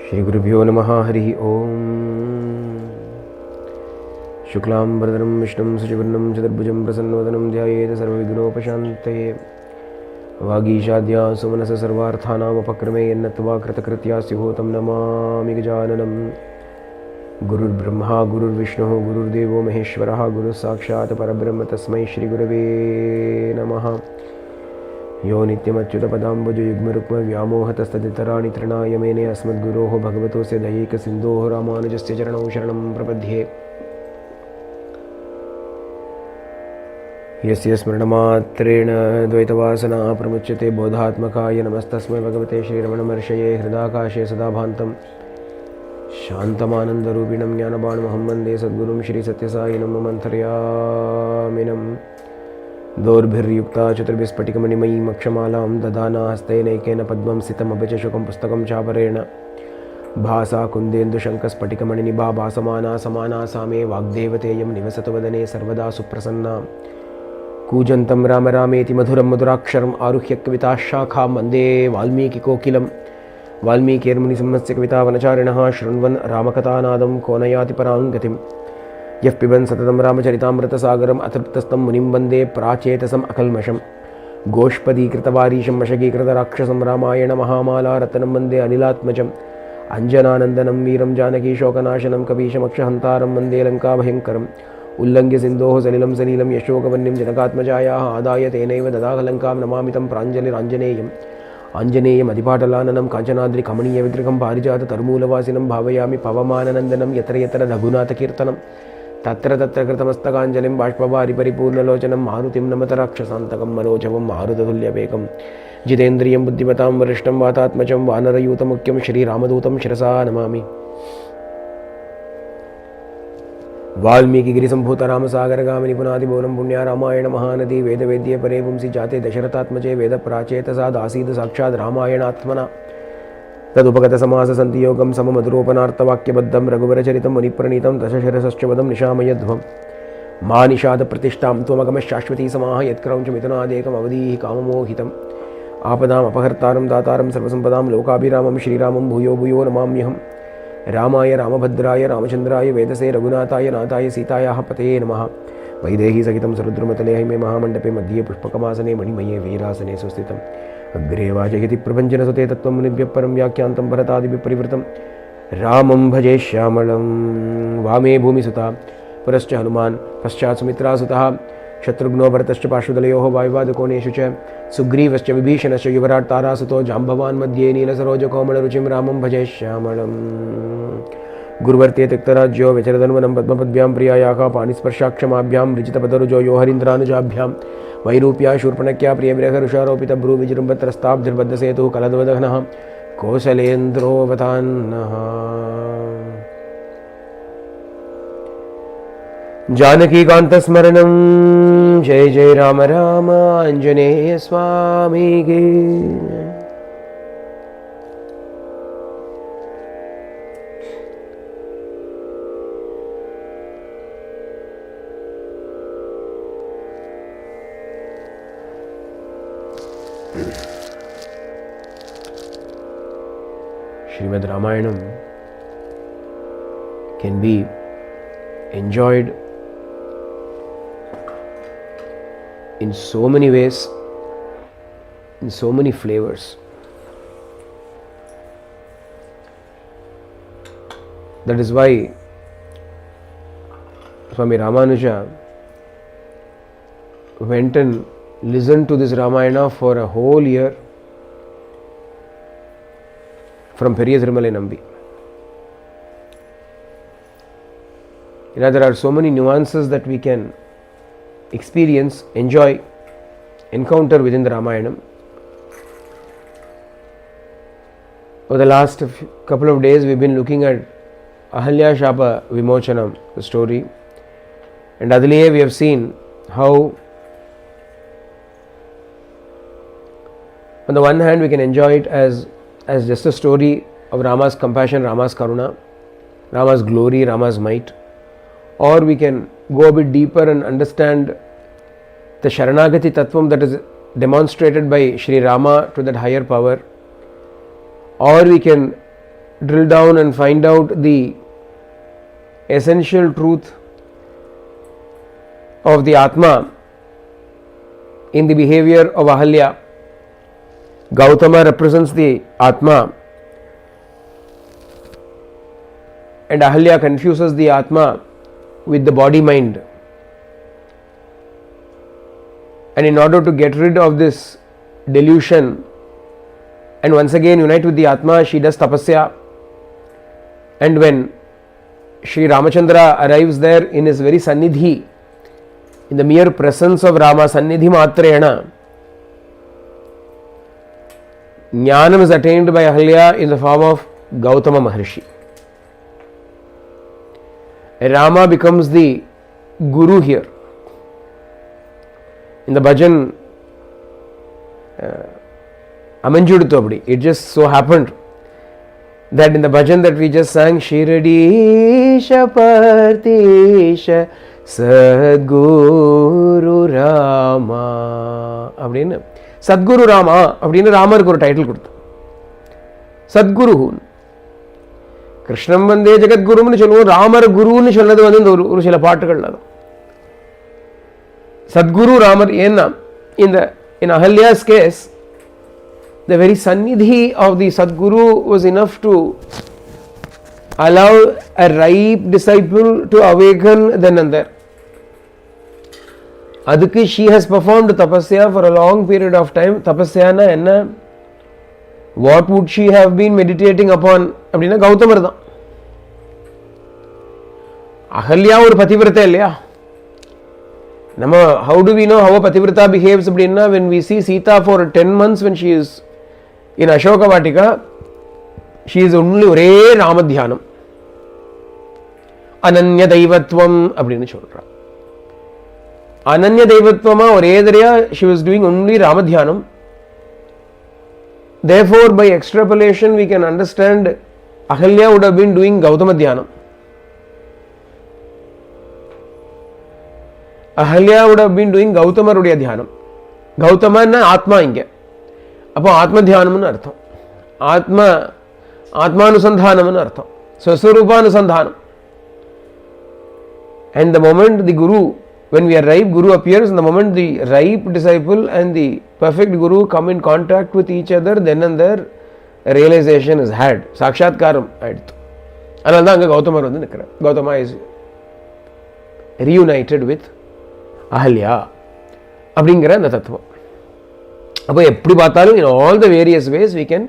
श्री गुरुभ्यो नमः। हरि ओम। शुक्लांबरधरं विष्णुं शशिवर्णं चतुर्भुजं प्रसन्नवदनं ध्यायेत् सर्वविघ्नोपशान्तये। वागीशाद्या सुमनस सर्वार्थानामुपक्रमे यन्नत्वा कृतकृत्या स्युः तं नमामि गजाननं। गुरुर्ब्रह्मा गुरुर्विष्णुः गुरुर्देवो महेश्वरः गुरुः साक्षात् परब्रह्म तस्मै श्रीगुरवे नमः। यो नित्यमच्युतपदाम्बुजयुग्मरुक्मव्यामोहतस्तदितराणि तृणाय मेने अस्मद्गुरोः भगवतोऽस्य दयैकसिन्धोः रामानुजस्य चरणौ शरणं प्रपद्ये। यस्य स्मरणमात्रेण द्वैतवासना प्रमुच्यते बोधात्मकाय नमस्तस्मै भगवते श्रीरमणमहर्षये। हृदाकाशे सदा भान्तं शान्तमानन्दरूपिणं ज्ञानबाणमहं वन्दे सद्गुरुं श्रीसत्यसायिनं मन्थर्यामिनं। दोर्भिर्युक्ता चतुर्भिस्फटिकमणिमयीं अक्षमालां ददाना हस्तैनैकेन पद्मं स्थितमभयशुकं पुस्तकं चापरेण भासा कुन्देन्दुशङ्खस्फटिकमणिनिभा भासमाना समाना सा मे वाग्देवतेयं निवसतु वदने सर्वदा सुप्रसन्ना। कूजन्तं राम रामेति मधुरं मधुराक्षरम् आरुह्य कविताशाखां वन्दे वाल्मीकिकोकिलं। वाल्मीकिर्मुनिसिंहस्य कवितावनचारिणः शृण्वन् रामकथानादं को न याति परां गतिम्। यः पिबन् सततं रामचरितामृतसागरम् अतृप्तस्तं मुनिं वन्दे प्राचेतसम् अकल्मषम्। गोष्पदीकृतवारीशं वशकीकृतराक्षसं रामायण महामालारत्नं वन्दे अनिलात्मजम्। अञ्जनानन्दनं वीरं जानकीशोकनाशनं कपीशमक्षहन्तारं वन्दे लङ्काभयङ्करम्। उल्लङ्घ्य सिन्धोः सलिलं सलीलं यशोकवह्निं जनकात्मजायाः आदाय तेनैव ददाहलङ्कां नमामि तं प्राञ्जलिराञ्जनेयम्। आञ्जनेयमधिपाटलाननं काञ्चनाद्रिकमणीयविग्रहं पारिजाततरुमूलवासिनं भावयामि पवमाननन्दनं। यत्र यत्र रघुनाथकीर्तनं तत्र तत्र कृतमस्तकाञ्जलिं बाष्पवारि परिपूर्णलोचनं। मारुतिं नमत राक्षसान्तकं मनोजवं मारुततुल्यवेगं जितेन्द्रियं बुद्धिमतां वरिष्ठं वातात्मजं वानरयूतमुख्यं श्रीरामदूतं शिरसा नमामि। वाल्मीकिगिरिसम्भूतरामसागरगामिनि पुनादिमूलं पुण्या रामायण महानदी। वेदवेद्ये परे पुंसि जाते दशरथात्मजे वेदप्राचेतसादासीद् साक्षात् रामायणात्मना। तदुपगतसमाससन्धियोगं सममधुरोपनार्थवाक्यबद्धं रघुवरचरितं मुनिप्रणीतं दशशिरसश्च वदं निशामयध्वम्। मा निषादप्रतिष्ठां त्वमगमशाश्वती समाः यत्क्रौञ्चमिथुनादेकम् अवधीः काममोहितम्। आपदाम् अपहर्तारं दातारं सर्वसम्पदां लोकाभिरामं श्रीरामं भूयो भूयो नमाम्यहम्। रामाय रामभद्राय रामचन्द्राय वेदसे रघुनाथाय नाथाय सीतायाः पतये नमः। वैदेही सहितं सरुद्रमतले हिमे महामण्डपे मध्ये पुष्पकमासने मणिमये वीरासने सुस्थितम्। अग्रे वाचयति प्रपञ्चनसुते तत्त्वं मुनिभ्यः परं व्याख्यान्तं भरतादिभिः परिवृतं। रामं भजे श्यामलं वामे भूमिसुता पुरश्च हनुमान् पश्चात् सुमित्रासुतः। शत्रुघ्नो भरतश्च पार्श्वदलयोः वायुवादकोणेषु च सुग्रीवश्च विभीषणश्च युवराट् तारासुतो जाम्बवान् मध्ये नीलसरोजकोमलरुचिं रामं भजे श्यामलम्। गुरुवर्ते त्यक्तराज्यो व्यचरदन्वनं पद्मपद्भ्यां प्रियायाः पाणिस्पर्शाक्षमाभ्यां विजितपदरुजो यो हरीन्द्रानुजाभ्यां। वैरूप्या शूर्पणख्या प्रियविरहरुषारोपितभ्रूविजृम्भत्रस्ताब्धिर्बद्धसेतुः कलद्वदघ्नः कौसलेन्द्रोऽवतान्नः। जानकीकान्तस्मरणं जय जय राम राम आञ्जनेय स्वामी की। Srimad Ramayanam can be enjoyed in so many ways, in so many flavors. That is why Swami Ramanuja went and listened to this Ramayana for a whole year from Periya Thirumala Nambi. There are so many nuances that we can experience, enjoy, encounter within the Ramayanam. Over the last couple of days, we've been looking at Ahalya Shapa Vimochanam, the story, and Adliye we have seen how, on the one hand, we can enjoy it as just a story of Rama's compassion, Rama's karuna, Rama's glory, Rama's might, or we can go a bit deeper and understand the Sharanagati Tattvam that is demonstrated by Sri Rama to that higher power, or we can drill down and find out the essential truth of the Atma in the behavior of Ahalya. Gautama represents the Atma and Ahalya confuses the Atma with the body mind. And in order to get rid of this delusion and once again unite with the Atma, she does tapasya. And when Sri Ramachandra arrives there in his very Sannidhi, in the mere presence of Rama, Sannidhi Matrena, Jnanam is attained by Ahalya in the form of Gautama Maharshi. Rama becomes the Guru here. In the bhajan, Amanjudu Tobdi, it just so happened that in the bhajan that we just sang, Shiradisha Partisha Sadguru Rama அப்படின்னு சத்குரு ராமா அப்படின்னு ராமருக்கு ஒரு title கொடுத்து சத்குரு கிருஷ்ணம் வந்தே ஜெகத்குருன்னு சொல்லுவோம், ராமர் குருன்னு சொன்னது வந்து இந்த ஒரு சில பாட்டுகள்ல தான். சத்குரு ராமர் ஏன்னா in Ahalya's case the very sannidhi of the Sadguru was enough to allow a ripe disciple to awaken then and there. Adukku she has performed tapasya for a long period of time. Tapasya na enna, what would she have been meditating upon அப்படின்னா கௌதமர் தான். அகல்யா ஒரு பதிவிரதை இல்லையா? நம்ம how do we know how a pativrata behaves அப்படின்னா when we see Sita for 10 months when she is in Ashoka Vatika, she is only ஒரே ராமத்தியானம், அனன்ய தெய்வத்வம் அப்படின்னு சொல்றா. அனன்ய தெய்வத்வமா ஒரே தடவையா she was doing only ராமத்தியானம். Therefore, by extrapolation, we can understand Ahalya would have been doing Gautama Dhyanam. Ahalya would have been doing Gautama Rudya Dhyanam. Gautama na Atma inge. Appo Atma Dhyanam nu artham. Atmanusandhanam nu artham. Swaswarupanusandhanam. And the moment the Guru, when we are ripe, Guru appears, and the moment the ripe disciple and the perfect Guru come in contact with each other, then and there realization is had. Sakshatkaram aayidhu. Adala anga Gautama vandu nikkara. Gautama is reunited with Ahalya அப்படிங்கிற அந்த தத்துவம். அப்போ எப்படி பார்த்தாலும் in all the various ways we can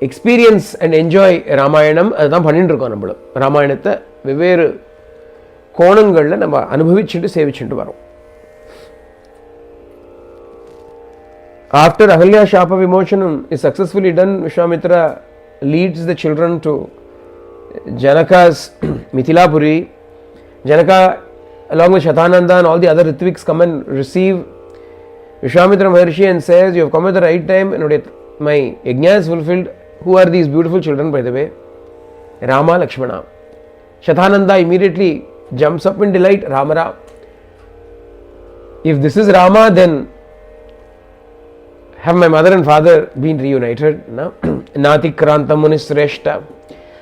experience and enjoy Ramayanam. அதுதான் பண்ணிட்டு இருக்கோம். நம்மளும் ராமாயணத்தை வெவ்வேறு கோணங்களில் நம்ம அனுபவிச்சுட்டு சேவிச்சுட்டு வரோம். After Ahalya Shapa Vimochanam is successfully done, Vishwamitra leads the children to Janaka's Mithilapuri. Janaka, along with Shatananda and all the other Ritviks, come and receive Vishwamitra Maharshi and says, you have come at the right time and my yajna is fulfilled. Who are these beautiful children, by the way? Rama, Lakshmana. Shatananda immediately jumps up in delight. Ramara. If this is Rama, then have my mother and father been reunited? Nati kranta munisreshta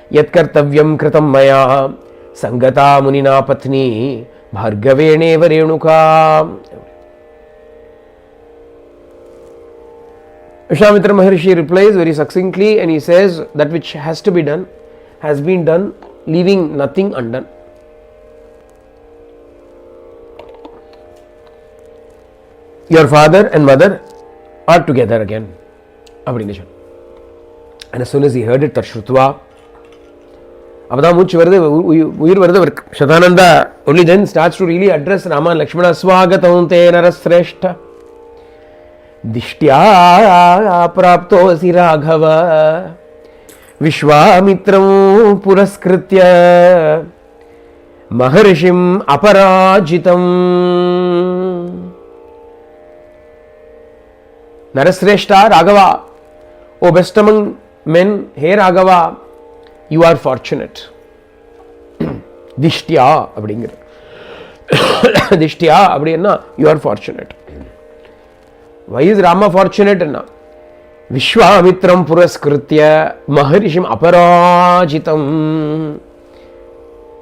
yat kartavyam kritam maya sangata munina patni bhargaveneva renuka. Vishwamitra Maharshi replies very succinctly and he says that which has to be done has been done, leaving nothing undone. Your father and mother are together again. And as soon as he heard it, Tashrutva, அப்பதான் மூச்சு வருது, உயிர் வருது அவருக்கு. Shatananda only then starts to really address Rama and Lakshmana. Swagatam te narasreshta dishtya praptosi raghava vishwamitram puraskritya maharshim aparajitam. Narasreshta Raghava, O best among men, hey Raghava, you are fortunate. Dishtya அப்படிங்கிற Dishtya அப்படின்னா you are fortunate. Why is Rama fortunate? Vishwamitram puraskritya Maharishim aparajitam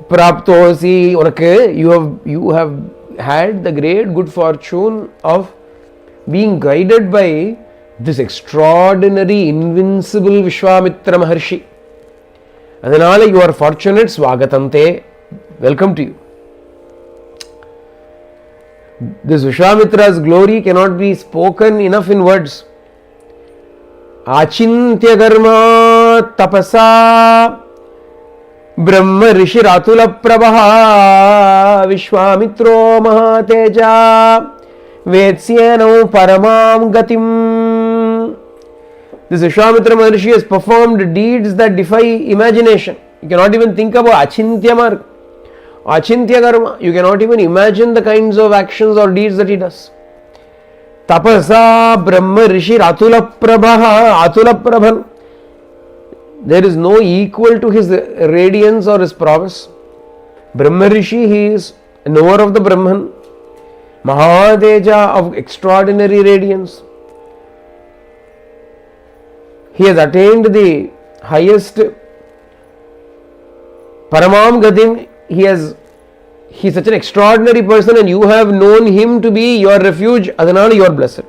Praptosi. Unakku you have had the great good fortune of being guided by this extraordinary, invincible Vishwamitra Maharshi. Adanala you are fortunate. Swagatante. Welcome to you. This Vishwamitra's glory cannot be spoken enough in words. Achintya karma tapasa Brahma rishi ratula prabaha Vishwamitro mahateja Vetsyeno paramam gatim. This Vishwamitra Maharshi has performed deeds that defy imagination. You cannot even think about Achintya Marga, Achintya Karma. You cannot even imagine the kinds of actions or deeds that he does. Tapasa Brahma Rishi Atula Prabha. Atula Prabhan. There is no equal to his radiance or his prowess. Brahma Rishi, he is a knower of the Brahman. Mahadeja, of extraordinary radiance. He has attained the highest Paramam Gatim. He is such an extraordinary person, and you have known him to be your refuge. Adanal, you are blessed.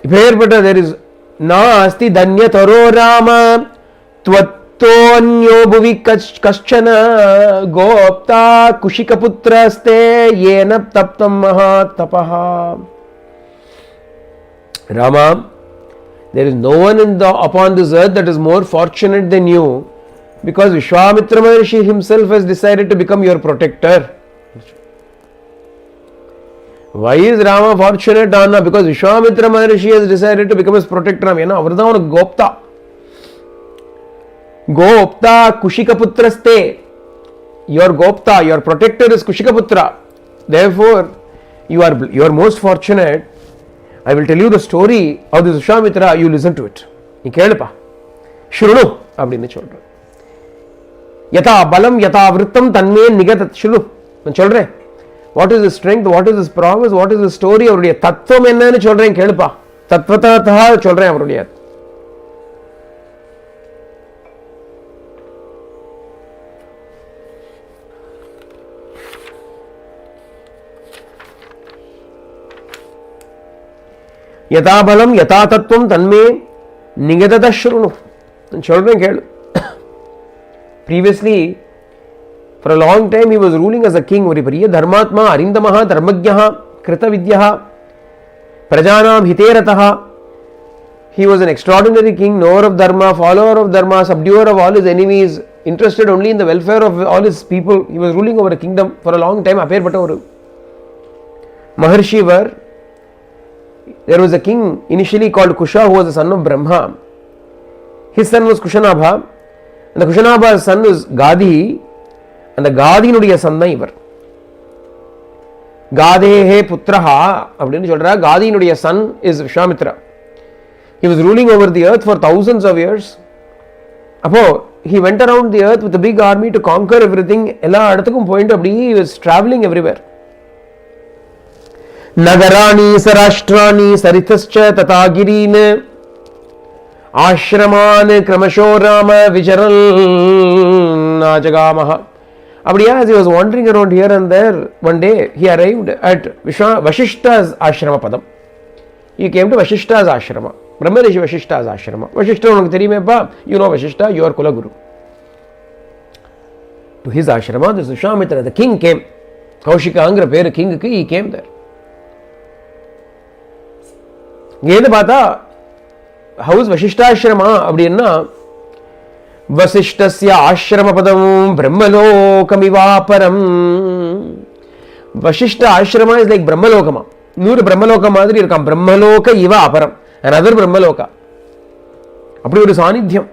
There is na asti danya taro rama tvattonyo bhuvi kaschana gopta kushikaputra ste yena taptam mahatapaha. Rama, there is no one upon this earth that is more fortunate than you, because Vishwamitra Maharshi himself has decided to become your protector. Why is Rama fortunate, Anna? Because Vishwamitra Maharshi has decided to become his protector. Avardhavana Gopta. Gopta Kushikaputraste. Your Gopta, your protector is Kushikaputra. Therefore, you are most fortunate. I will tell you the story of this Vishwamitra. You listen to it. You kelpa. Shrunu. Abdinne children. Yata balam yata vrittam tanme nigatat. Shunu. Children. What is his strength? What is his prowess? What is his story? Avrudiya tattvam enna children kelpa. Tatvatataha children avrudiya. Yata balam yata tattvam tanme nigadata shrunu. Children kelu. Previously, for a long time he was ruling as a king. Varipariya dharmatma arindamaha dharmagyaha krita vidyaha prajanam hiterataha. He was an extraordinary king, knower of dharma, follower of dharma, subduer of all his enemies, interested only in the welfare of all his people. He was ruling over a kingdom for a long time. Maharshi were. There was a king initially called Kusha, who was the son of Brahma. His son was Kushanabha, and the Kushanabha's son was Gadi, and the Gadinudiya son da ivar. Gadehe putraha appadinu solra. Gadinudiya son is Vishwamitra. He was ruling over the earth for thousands of years. Appo he went around the earth with a big army to conquer everything. Ella adathukkum pointu appadi he was traveling everywhere. Nagarani sarashtrani sarithascha tatagirine ashraman kramasho rama vicharal najagamaha. As he was wandering around here and there, one day he arrived at Vashishta's ashrama padam. He came to Vashishta's ashrama. Brahmarishi Vashishta's ashrama. Vashishta, you know Vashishta, your Kula Guru. To his ashrama, this Vishwamitra, the king came. Kaushika Angra Pera king, he came there. Geda Bata, how is Vashishta ashrama? Abdiyanna Vasishtasya ashrama padam brahmalokamivāparam. Vashishta ashrama is like Brahmalokama. Nuru Brahmaloka madri irukam. Brahmaloka iva aparam. Another Brahmaloka. Appadi oru sanidhyam.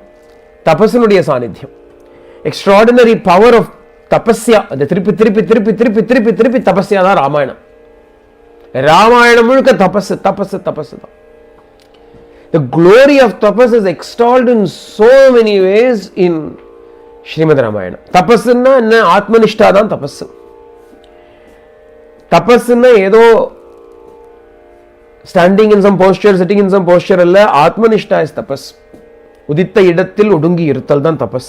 Tapassanudiya sanidhyam. Extraordinary power of tapasya. The tripi tapasya da Ramayana. Ramayana mulka tapasya. The glory of tapas is extolled in so many ways in Srimad Ramayana. Tapasana na Atmanishtadan tapas. Tapasana edo Standing in some posture, sitting in some posture alla, Atmanishta is tapas. Uditta idathil udungi irthal dan tapas.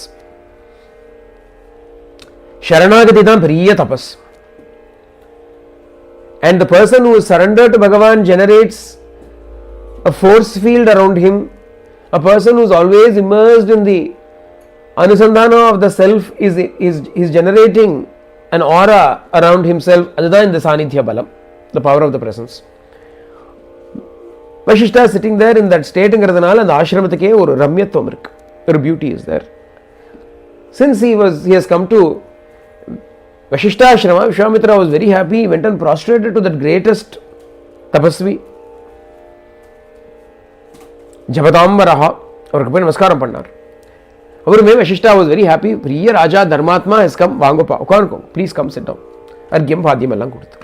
Sharanagati dan periya tapas. And the person who is surrendered to Bhagavan generates a force field around him. A person who is always immersed in the Anusandhana of the self is generating an aura around himself, other than the Sanidhya Balam, the power of the presence. Vashishta is sitting there in that state, and the ashramatake or ramyatvam irukku, or beauty is there. Since he has come to Vashishta Ashrama, Vishwamitra was very happy. He went and prostrated to that greatest tapasvi, Jabatambaraha, or Namaskaram Pannar. Vashishta was very happy. Priya Raja Dharmatma has come. Vangopa, please come sit down. Argyam Bhadyam Ellam Koduthu.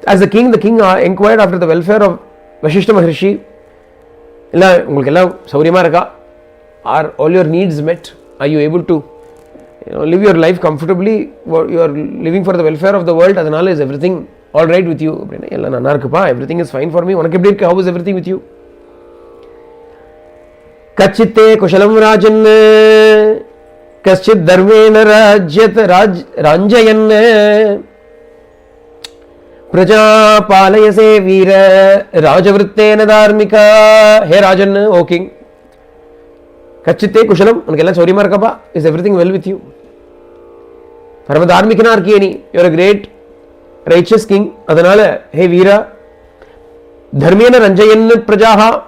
As the king inquired after the welfare of Vashishta Maharshi. Are all your needs met? Are you able to live your life comfortably? You are living for the welfare of the world. Adanal, is everything all right with you? Everything is fine for me. How is everything with you? Kachite kushalam rajan kaschit dharmena ranjayan praja palayase veera rajavrittena dharmika. Hey Rajan, O king, Kachite kushalam, unakella sauri markapa, is everything well with you? Parama dharmikana arkiyani, you are a great righteous king. Adanale, hey Veera, dharmena ranjayan prajaha.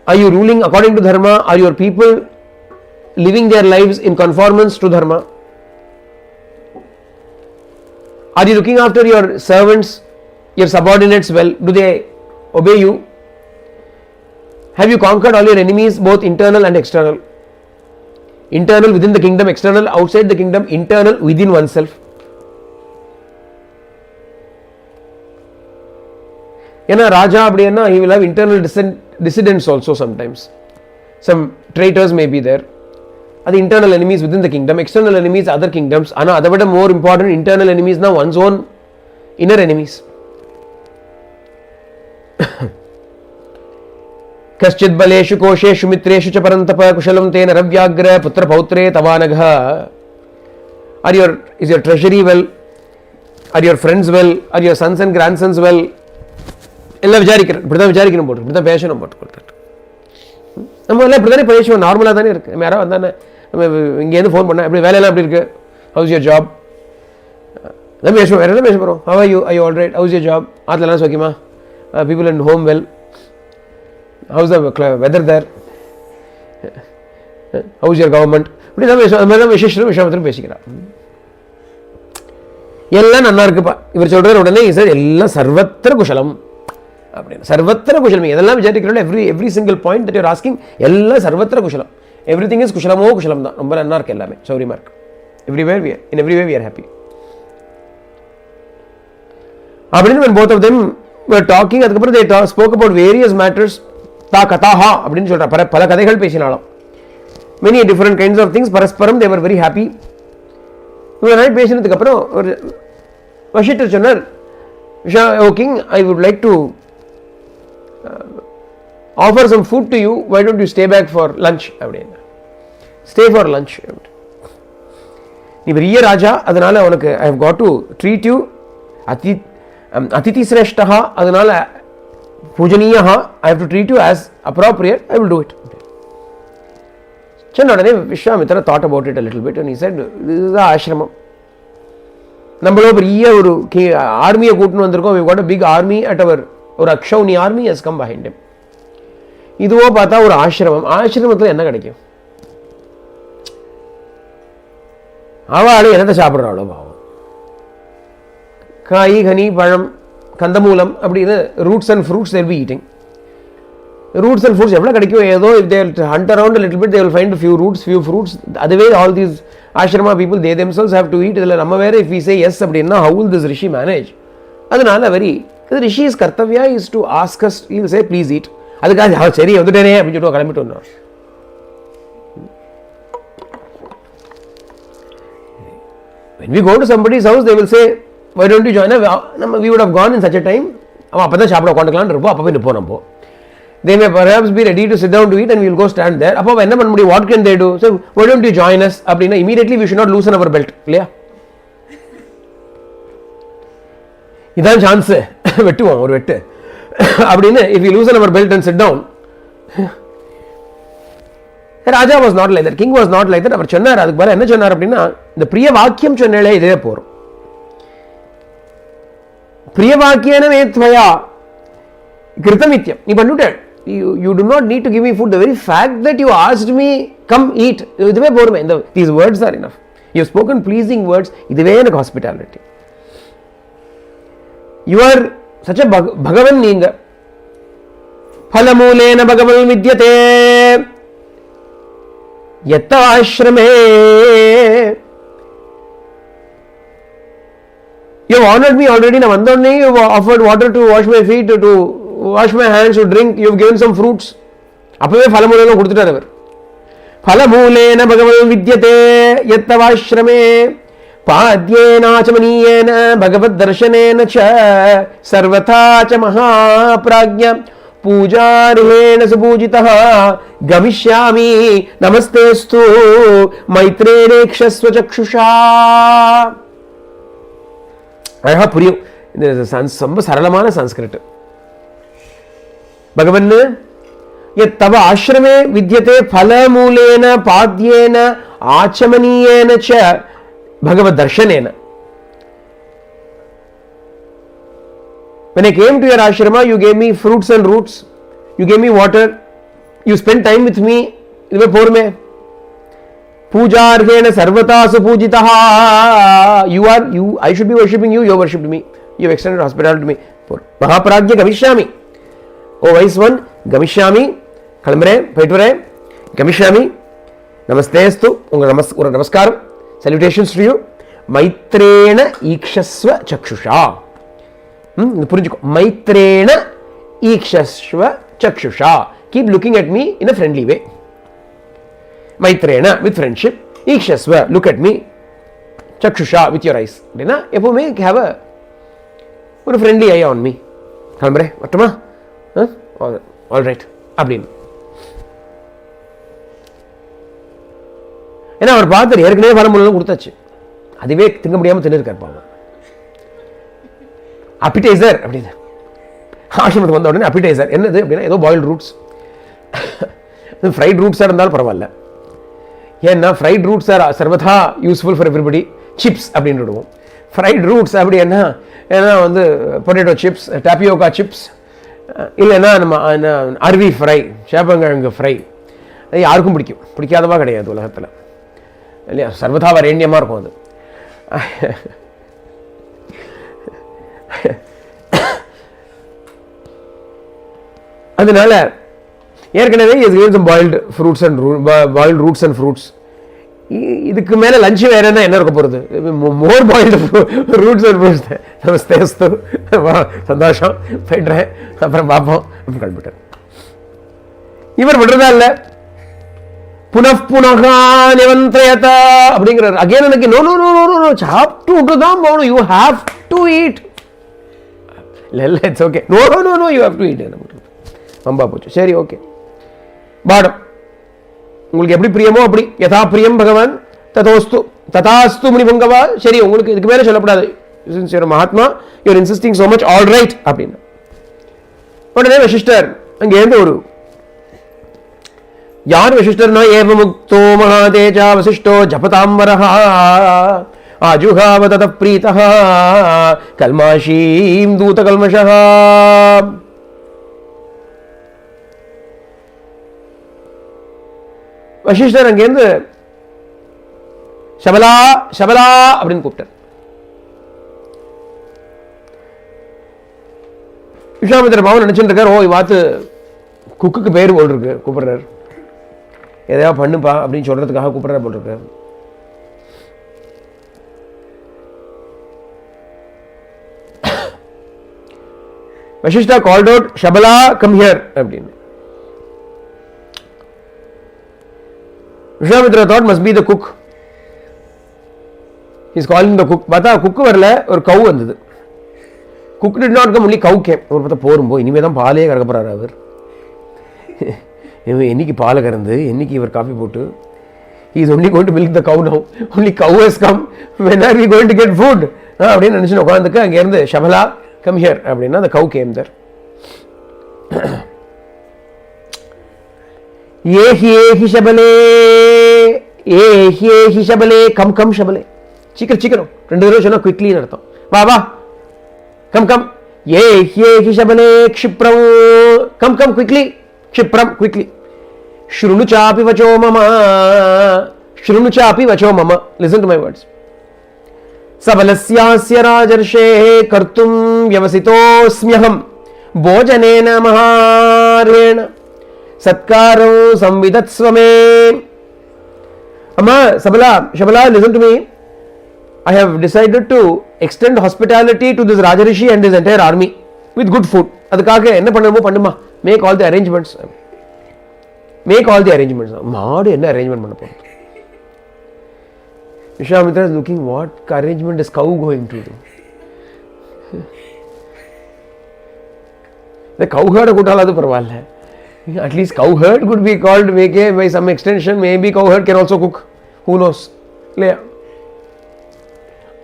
Are you ruling according to dharma? Are your people living their lives in conformance to dharma? Are you looking after your servants, your subordinates well? Do they obey you? Have you conquered all your enemies, both internal and external? Internal within the kingdom, external outside the kingdom, internal within oneself. Raja, he will have internal dissidents also sometimes. Some traitors may be there. Are the internal enemies within the kingdom, external enemies, other kingdoms. Other more important, internal enemies now one's own inner enemies. Kaschid baleshu kosheshu mitreshu cha parantapa kushalam tena ravyagra putra pautre tavanagha. Is your treasury well? Are your friends well? Are your sons and grandsons well? Ella vicharikkira, ipdha vicharikkira potu, ipdha peshanam potu. நம்ம எல்லாம் இப்படி தானே பேசுவோம், நார்மலாக தானே இருக்குது. நம்ம யாராவது வந்தானே நம்ம இங்கேருந்து ஃபோன் பண்ணால் எப்படி வேலையெல்லாம் எப்படி இருக்குது, ஹவுஸ் யுவர் ஜாப், தான் பேசுவோம். வேறு என்ன பேச போகிறோம்? How are you, I you all right, how's your job, ஆற்றுலாம் சோக்கியமா, people in home well, how's the weather there, how's your government, இப்படி தான் பேசுவோம். அது மாதிரி தான் விஷயத்தில் பேசிக்கிறான். எல்லாம் நல்லா இருக்குப்பா இவர் சொல்கிறார். உடனே சார் எல்லாம் சர்வத்திர குஷலம் அப்படின்னு. சர்வத்திர குஷலம் எதெல்லாம் விசாரிக்கிறோம், every single point that you're asking, எல்லாம் சர்வத்திர குஷலம். எவ்ரிதிங் இஸ் குஷலமோ குஷலம் தான். ரொம்ப நல்லா இருக்கு, எல்லாமே சௌரியமா இருக்கு. இன் எவ்ரிவே வி ஆர் ஹாப்பி அப்படின்னு. when both of them were talking, அதுக்கப்புறம் they spoke about various matters. கதாஹா அப்படின்னு சொல்ற பல கதைகள் பேசினாலும், many different kinds of things. பரஸ்பரம் they were very happy. இவ்வளவு நாள் பேசினதுக்கு அப்புறம் ஒரு வசிஷ்டர் சொன்னார், oh king, I would like to offer some food to you, why don't you stay back for lunch அப்படின்னா. stay for lunch. நீ பெரிய ராஜா, அதனால உனக்கு I have got to treat you Aditi சிரேஷ்டா, அதனால பூஜனீயா, I have to treat you as appropriate, I will do it. சொன்ன உடனே Vishwamitra thought about it a little bit and he said, this is the ashramam. நம்மளோ பெரிய ஒரு ஆர்மியை கூட்டின்னு வந்திருக்கோம். we got a big army at our, ஒரு அக்ஷௌனி army has come behind him. இதுவோ பார்த்தா ஒரு ஆசிரமம். ஆசிரமத்தில் என்ன கிடைக்கும்? அவளை என்னத்தை சாப்பிட்றாளோ பாவம். காய், கனி, பழம், கந்தமூலம் அப்படின்னு roots and fruits they will be eating. Roots and fruits எவ்வளோ கிடைக்கும்? ஏதோ if they hunt around a little bit, they will find a few roots, few fruits. அதுவே all these ashrama people, they themselves have to eat. இதில் நம்ம வேற if we say yes அப்படின்னா, how will this rishi manage? அதனால the rishi's kartavya is to ask us, he will say please eat. அதுக்காக சரி வந்துட்டேனே அப்படின்னு சொல்லிட்டு கிளம்பிட்டு வந்தோம். When we go to somebody's house, they will say why don't you join? We would have gone in such a time. அவன் அப்போ தான் சாப்பிட உட்காந்துக்கலான்னு இருப்போம். அப்போ போய் நிற்போம் நம்ம. They may perhaps be ready to sit down to eat and we will go stand there. அப்போ என்ன பண்ண முடியும்? What can they do? So why don't you join us? அப்படின்னா immediately we should not loosen our belt. இல்லையா? இதான் chance. வெட்டுவோம் ஒரு வெட்டு அப்படின்னு. if we loosen our belt and sit down. Raja was not like that. King was not like that. அவர் சொன்னார். அதுக்கு பதிலா என்ன சொன்னார் அப்படின்னா, இந்த பிரிய வாக்கியம் சொன்னாலே இதே போறோம். பிரிய வாக்கியன மேத்வயா கிருதமித்யம். நீ பண்ணிட்டேன். You do not need to give me food. The very fact that you asked me come eat, இதுவே போருமே. These words are enough. You have spoken pleasing words. இதுவே எனக்கு hospitality. You are such a bhagavan. நீங்க பலமூலேன பகவல் வித்யதே யத்த ஆஷ்ரமே. You have honored me already. நான் வந்தோடனே you have offered water to wash my feet, to wash my hands, to drink. You have given some fruits. அப்பவே பலமூலம் கொடுத்துட்டார் அவர். பலமூலேன பகவல் வித்யதே யத்தவாஷ்ரமே பாத்யேனாச்சமனீயேன பகவத் தர்சனேன ச சர்வதா ச மகாப்ராஜ்ஞ பூஜார்ஹேண சுபூஜிதः கமிஷ்யாமி நமஸ்தேஸ்து மைத்ரேணேக்ஷஸ்வ சக்ஷுஷா. அழகா புரியும். ரொம்ப சரளமான சன்ஸ்கிருட். பகவன் தவ ஆசிரமே வித்யதே பலமூலேன பாத்யேன ஆச்சமனீயேன ச பகவத் தர்ஷனேன. When I came to your ashrama, you gave me fruits and roots. You gave me water. You spent time with me. இதுவே போருமே. பூஜார்ஹேன சர்வதாசு பூஜிதஹ. I should be worshipping you. You have worshipped me. You have extended hospitality to me. மகாபிராஜ்ய கமிஷ்யாமி. Oh wise one கமிஷ்யாமி. கிளம்புறேன், போயிட்டு வரேன். கமிஷ்யாமி. நமஸ்தேஸ்து. ஒரு நமஸ்காரம். Salutations to you. மைத்ரேண ஈக்ஷஸ்வ சக்ஷுஷா. புரிஞ்சுக்கோ. மைத்ரேண ஈக்ஷஸ்வ சக்ஷுஷா. Keep looking at me in a friendly way. மைத்ரேண with friendship. ஈக்ஷஸ்வ look at me. சக்ஷுஷா with your eyes. அப்படின்னா எப்பவுமே have a ஒரு friendly eye on me. கிளம்புறேன், வரட்டுமா? ஆல் ரைட் அப்படின்னு. ஏன்னா அவர் பார்த்தார், ஏற்கனவே பழமொழி கொடுத்தாச்சு. அதுவே திங்க முடியாமல் தின்னுருக்கார் பாவம். அப்பிடைசர் அப்படின்னு ஆசிரமத்துக்கு வந்த உடனே அப்பிடைசர் என்னது அப்படின்னா ஏதோ பாயில்டு ரூட்ஸ். ஃப்ரைட் ரூட்ஸாக இருந்தாலும் பரவாயில்ல. ஏன்னா ஃப்ரைட் ரூட்ஸ் ஆர் சர்வதா யூஸ்ஃபுல் ஃபார் எவ்ரிபடி. சிப்ஸ் அப்படின்னு விடுவோம். ஃப்ரைட் ரூட்ஸ் அப்படி என்ன, ஏன்னா வந்து பொட்டேட்டோ சிப்ஸ், டாப்பியோக்கா சிப்ஸ், இல்லைன்னா நம்ம அருவி ஃப்ரை, சேப்பங்கிழங்கு ஃப்ரை. அது யாருக்கும் பிடிக்கும், பிடிக்காதவா கிடையாது உலகத்தில் இல்லையா. சர்வதா வரேண்யமாக இருக்கும் அது. அதனால ஏற்கனவே boiled fruits and boiled roots and fruits. இதுக்கு மேலே லஞ்சு வேற என்ன இருக்க போகிறது? மோர் பாயில்டு ரூட்ஸ் அண்ட் ஃப்ரூட்ஸ். நமஸ்தேஸ்து. சந்தோஷம், போய்ட்றேன், அப்புறம் பார்ப்போம் கிளம்பிட்டேன். இவர் விடுறதா இல்லை. புனః நிவந்திரயதா அப்படிங்கிறார். அகைன் எனக்கு no no no no no சாப்பிட்டு தான் போகணும். You have to eat. இல்லை it's okay. No no no no you have to eat. அம்பா போச்சு. சரி ஓகே. பாடம் உங்களுக்கு எப்படி பிரியமோ அப்படி. யதா பிரியம் பகவான் ததோஸ்து ததாஸ்து முனிபங்கவா. சரி, உங்களுக்கு இதுக்கு மேலே சொல்லப்படாது. Mahatma you're insisting so much, all right அப்படின்னு. உடனே வசிஷ்டர் அங்கேருந்து ஒரு யார் வசிஷ்டர்னா ஏவ முக்தோ மகாதேஜா வசிஷ்டோ ஜபதாம்பரஹ ஆஜுஹாவ தத ப்ரீதஹ கல்மாஷீம் தூத கல்மஷஹ. வசிஷ்டர் அங்கேருந்து சபலா சபலா அப்படின்னு கூப்பிட்டார். விஸ்வாமித்திர பாவன் நினைச்சுட்டு இருக்கார். ஓ இவாத்து குக்குக்கு பேர் போல் இருக்கு, கூப்பிடுறாரு. எதையாவது பண்ணுப்பா அப்படின்னு சொல்றதுக்காக கூப்பிடுற போல் இருக்கு. Vasishta called out, Shabala come here அப்படின்னு. Vishwamitra thought must be the cook. Is calling the cook. பார்த்தா குக்கு வரல, ஒரு கவு வந்தது. Cook did not come, only cow came. ஒரு பார்த்தா போரும்போ இனிமே தான் பாலே கறக்க போறாரு அவர். என்னைக்கு பாலை கறந்து என்னைக்கு இவர் காஃபி போட்டு, he is only going to milk the cow now. Only cow has come. When are we going to get food? அப்படின்னு நினைச்சு உட்காந்துக்கு அங்கே இருந்து ஷபலா கம் ஹியர் அப்படின்னா the cow came there. ஏஹி ஷபலே ஏஹி ஷபலே கம் கம் ஷபலே. சீக்கிரம் சீக்கிரம், 2 தடவை சொன்னா குவிக்லின்னு அர்த்தம். வா வா கம் கம். ஏஹி ஷபலே க்ஷிப்ரம் கம் கம் குவிக்லி. க்ஷிப்ரம் quickly. Shrunu chapi vacho mama. Shrunu chapi vacho mama. Listen to my words. Sabalasyasya rajarshe kartum vyavasitosmyaham bhojanena maharena satkaro samvidatsvame. Amma, Shabala, listen to me. I have decided to extend hospitality to this Rajarishi and his entire army with good food. அதுக்காக என்ன பண்ணணுமோ பண்ணுமா. Make all the arrangements. Make all the arrangements. மாடு என்ன arrangement பண்ண போறது? Vishwamitra is looking, what arrangement is cow going to do? The cow herd கூட்டாலாது பரவாயில்ல. At least cow herd could be called by some extension. Maybe cow herd can also cook. Who knows? இல்லையா?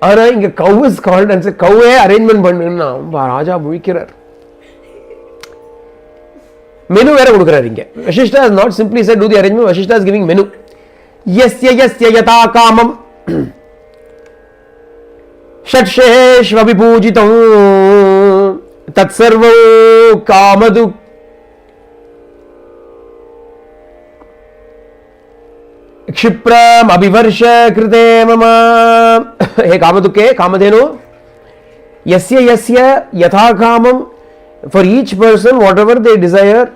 ஆனா இங்க cow is called and say cow arrangement பண்ணுன்னா ராஜா முழிக்கிறார். Menu வேற கொடுக்கிறார் இங்க. Vasishta has not simply said do the arrangement. Vashishta is giving menu. Yasya yata kamam षट्शेष्व विपूजितं तत्सर्वो कामदु क्षिप्रम अभिवर्ष कृते मम. हे कामदुके कामधेनु यस्य यस्य यथा कामम. For each person whatever they desire,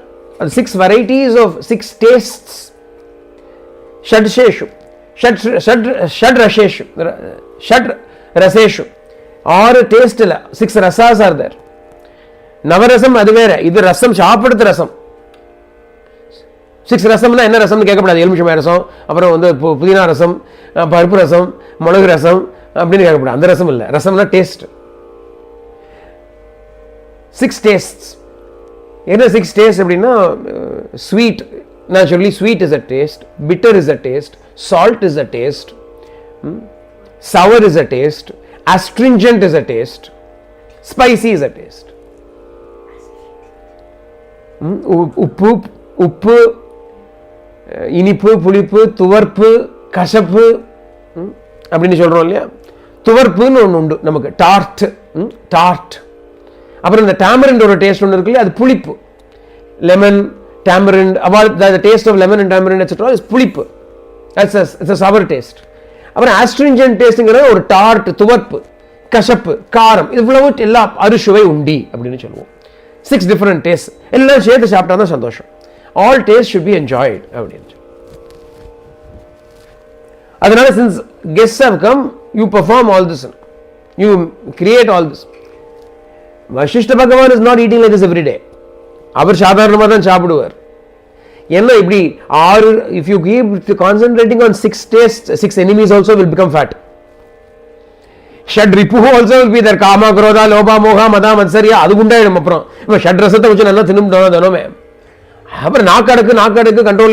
6 varieties of 6 tastes. Shadsheshu shadrasheshu shadraseshu or taste la 6 rasas are there. Navarasam adu vera, idu rasam சாப்பிடுறது ரசம். 6 ரசம்னா என்ன ரசம்னு கேட்கப்படாது. எலுமிச்சை ரசம், அப்புறம் வந்து புதினா ரசம், பருப்பு ரசம், மிளகு ரசம் அப்படின்னு கேட்கப்படாது. அந்த ரசம் இல்லை. ரசம்னா டேஸ்ட். 6 tastes. என்ன 6 tastes அப்படின்னா sweet, naturally sweet is a taste, bitter is a taste, salt is a taste, sour is a taste, astringent is a taste, spicy is a taste. உப்பு, இனிப்பு, புளிப்பு, துவர்ப்பு, கசப்பு அப்படின்னு சொல்றோம் இல்லையா? துவர்ப்புன்னு ஒன்று உண்டு நமக்கு. டார்ட். அப்புறம் இந்த tamarind ஒரு டேஸ்ட் ஒன்று இருக்கு இல்லையா? அது புளிப்பு. Lemon, tamarind, the taste of lemon and tamarind etc. is புளிப்பு. It's a sour taste. அப்புறம் astringent டேஸ்ட்ங்கிறது ஒரு டார்ட், துவர்ப்பு, கசப்பு, காரம். இது இவ்வளவு எல்லா அறுசுவை உண்டி அப்படின்னு சொல்லுவோம். 6 different tastes. எல்லாம் சேர்த்து சாப்பிட்டா தான் சந்தோஷம். All tastes should be enjoyed அப்படின்னு. அதனால since guests have come, you perform all this. You create all this. Vashishta Bhagavan is not eating like this every day. அவர் சாதாரணமாக தான் சாப்பிடுவார். என்ன இப்படி if you keep concentrating on 6 tastes, 6 enemies also will become fat. ஷட் ரிப்புஹு also will be there. காமா, குரோதா, லோபா, மோகா, மதா, மத்சரியா அது குண்டாயிடும். அப்புறம் இப்போ ஷட் ரசத்தை வச்சு நல்லா தின்னுட்டோம் தானோமே. அப்புறம் நாக்கடுக்கு control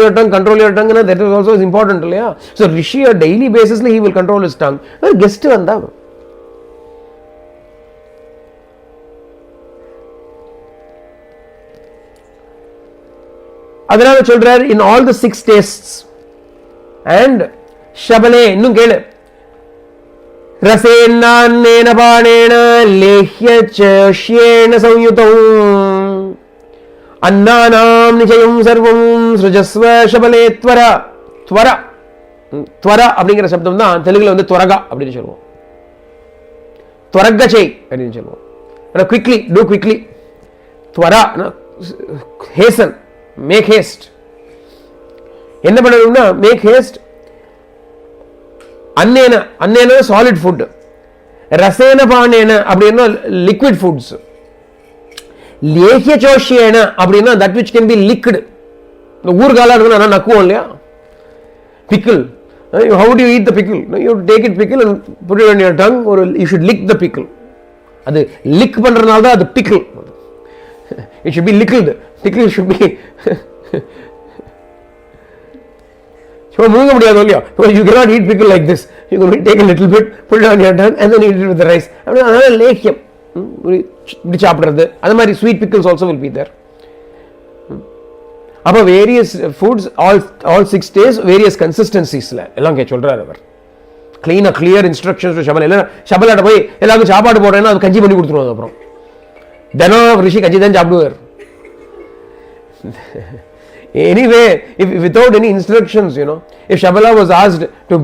your tongue that is also important இல்லையா? So Rishi on daily basis he will control his tongue. Guest வந்தா அதனால சொல்றார் in all the 6 tastes and ஷபலே. இன்னும் கேளு. ரசேன்னான்னேன பாணேன லேஹ்ய சேஷ்யேன சம்யுதம் அன்னானாம் நிச்சயம் சர்வம் ஸ்ருஜஸ்வ ஷபலே த்வரா. த்வரா அப்படிங்கிற சப்தம் தான் தெலுங்குல வந்து துவரகா அப்படின்னு சொல்லுவோம். துவரக செய் அப்படின்னு சொல்லுவோம். Quickly, do quickly. த்வரா ஹேசன், மேக் ஹேஸ்ட். என்ன பண்ணணும்னா மேக் ஹேஸ்ட். அன்னேன சாலிட் ஃபுட், ரசேன பானேன அப்படின்னா லிக்விட் ஃபுட்ஸ், லேஹ்ய சோஷ்யேன அப்படின்னா that which can be liquid. இந்த ஊர்காலா இருக்குன்னா நக்குவோம் இல்லையா? Pickle, How do you eat the pickle? No, you take it pickle and put it on your tongue, or you should lick the pickle. அது லிக் பண்றதுனால தான் அது pickle. It should be licked. Pickle should be so முழுங்க முடியாது இல்லையா? You cannot eat pickle like this. You can take a little bit, put it on your tongue and then eat it with the rice. அதனால லேக்கியம் இப்படி சாப்பிடுறது. அது மாதிரி sweet pickles also will be there. அப்போ various foods all 6 days various கன்சிஸ்டன்சிஸில் எல்லாம் சொல்கிறார் அவர். கிளீனாக கிளியர் இன்ஸ்ட்ரக்ஷன்ஸ் ஷபல். இல்லை ஷபலாட்ட போய் எல்லாருக்கும் சாப்பாடு போடுறேன்னா அது கஞ்சி பண்ணி கொடுத்துருவாங்க. அப்புறம் தினம் ரிஷி கஞ்சி தான் சாப்பிடுவார். Anyway, if without any instructions, if Shabala was asked to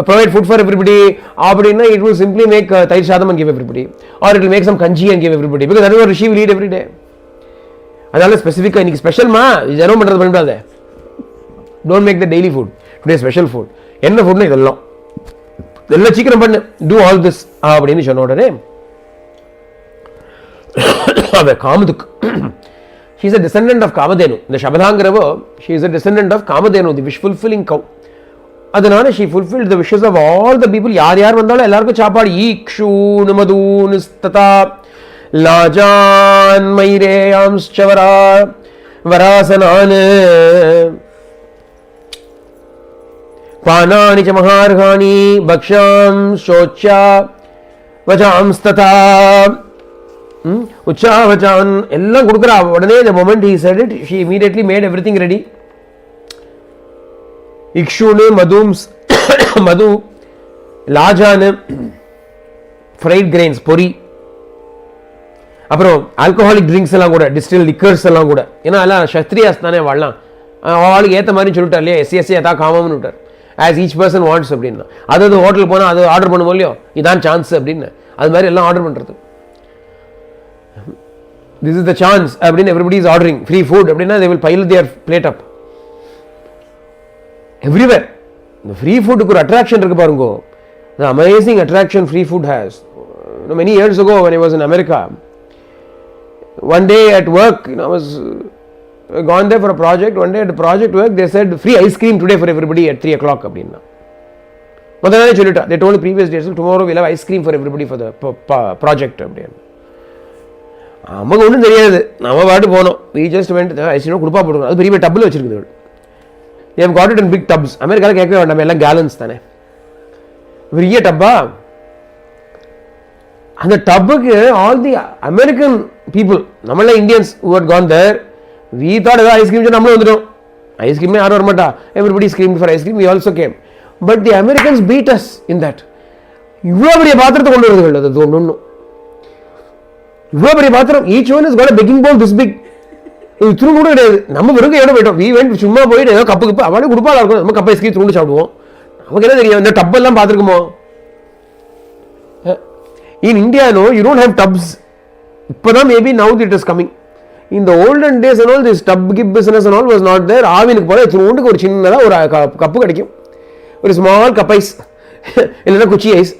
provide food for everybody, it will simply make Tair Shadam and give everybody, or it will make some kanji and give everybody, because that is what Rishi will eat every day. அதனால ஸ்பெசிஃபிக்காக இன்னைக்கு ஸ்பெஷல்மா ஜனம் பண்ணுறது பண்ணிவிடாத. Don't make the daily food, today special food. என்ன ஃபுட்னு இதெல்லாம் சீக்கிரம் பண்ணு, டூ ஆல் திஸ் அப்படின்னு சொன்ன உடனே அவ காமதுக்கு, she is a descendant of Kamadhenu. இந்த சபதாங்கிறவோ she is a descendant of Kamadhenu, the wish fulfilling cow. அதனால she fulfilled the wishes of all the people. யார் வந்தாலும் எல்லாருக்கும் சாப்பாடு. ஈக்ஷு நுமதூன் ததா லாஜான் மைரேயாம்ஸ்சவரா வராசனான் பானானி ச மகார்காணி பக்ஷாம் சோச்யா வஜாம்ஸ்ததா உச்சாவச்சான் எல்லாம் கொடுக்குறா. உடனே the moment he said it, she immediately made everything ready. இக்ஷுனு Madhu லாஜானு fried grains பொரி, அப்புறம் ஆல்கஹாலிக் ட்ரிங்க்ஸ் எல்லாம் கூட, டிஸ்டில் லிக்கர்ஸ் எல்லாம் கூட. ஏன்னா எல்லாம் சத்ரியாஸ் தானே வாழலாம், அவளுக்கு ஏற்ற மாதிரி சொல்லிட்டார் இல்லையா. எஸ்சி எதா காமம்னு விட்டார். ஆஸ் ஈச் பர்சன் வாண்ட்ஸ் அப்படின்னா. அதாவது ஹோட்டல் போனால் அது ஆர்டர் பண்ணுவோம் இல்லையோ, இதான் சான்ஸ் அப்படின்னு. அது மாதிரி எல்லாம் ஆர்டர் பண்ணுறது. This is the chance அப்படின்னு everybody is ordering free food அப்படின்னா they will pile their plate up everywhere. இந்த free foodக்கு ஒரு attraction இருக்கு பாருங்க. The amazing attraction free food has. Many years ago when I was in America, one day at work, I was gone there for a project. One day at the project work they said free ice cream today for everybody at 3 o'clock அப்படின்னா. முதல்ல சொல்லிட்டா. They told the previous day, so tomorrow we'll have ice cream for everybody for the project அப்படின்னு. நமக்கு ஒன்றும் தெரியாது, நம்ம பாட்டு போனோம். we just went, ஐஸ்கிரீம் கொடுப்பா போடுவோம். அது பெரிய டப்பில் வச்சிருக்குது. they have got it in big tubs. அமெரிக்காவில் கேட்கவே வேண்டாம், எல்லாம் கேலன்ஸ் தானே, பெரிய டப்பா. அந்த டப்புக்கு ஆல் தி அமெரிக்கன் பீப்புள், நம்மளாம் Indians who had gone there, we thought ஏதாவது ஐஸ்கிரீம் நம்மளும் வந்துடும். ஐஸ்கிரீமே யாரும் வரமாட்டா. everybody screamed for ice cream. we also came, but the Americans beat us in that. இவ்வளோ பெரிய பாத்திரத்தை கொண்டு வருதுகள். அது ஒன்று இவ்வளோ பெரிய பாத்திரம். Each one is got a begging bowl this big. இது துரும்பு கூட கிடையாது. நம்ம வெறும் எவ்வளோ போயிட்டோம். we went சும்மா போயிட்டு ஏதோ கப்பு அவளே கொடுப்பாளா இருக்கும். நம்ம கப்பை ஐஸ்கிரீம் துருண்டு சாப்பிடுவோம். நமக்கு என்ன தெரியும், இந்த டப்பெல்லாம் பார்த்துருக்குமோ. in India no, you don't have tubs. இப்போதான் maybe now it is coming. in the olden days and all, this tub business and all was not there. ஆவினுக்கு போல துருண்டுக்கு ஒரு சின்னதாக ஒரு கப்பு கிடைக்கும், ஒரு ஸ்மால் கப் ஐஸ், இல்லைன்னா குச்சி ice.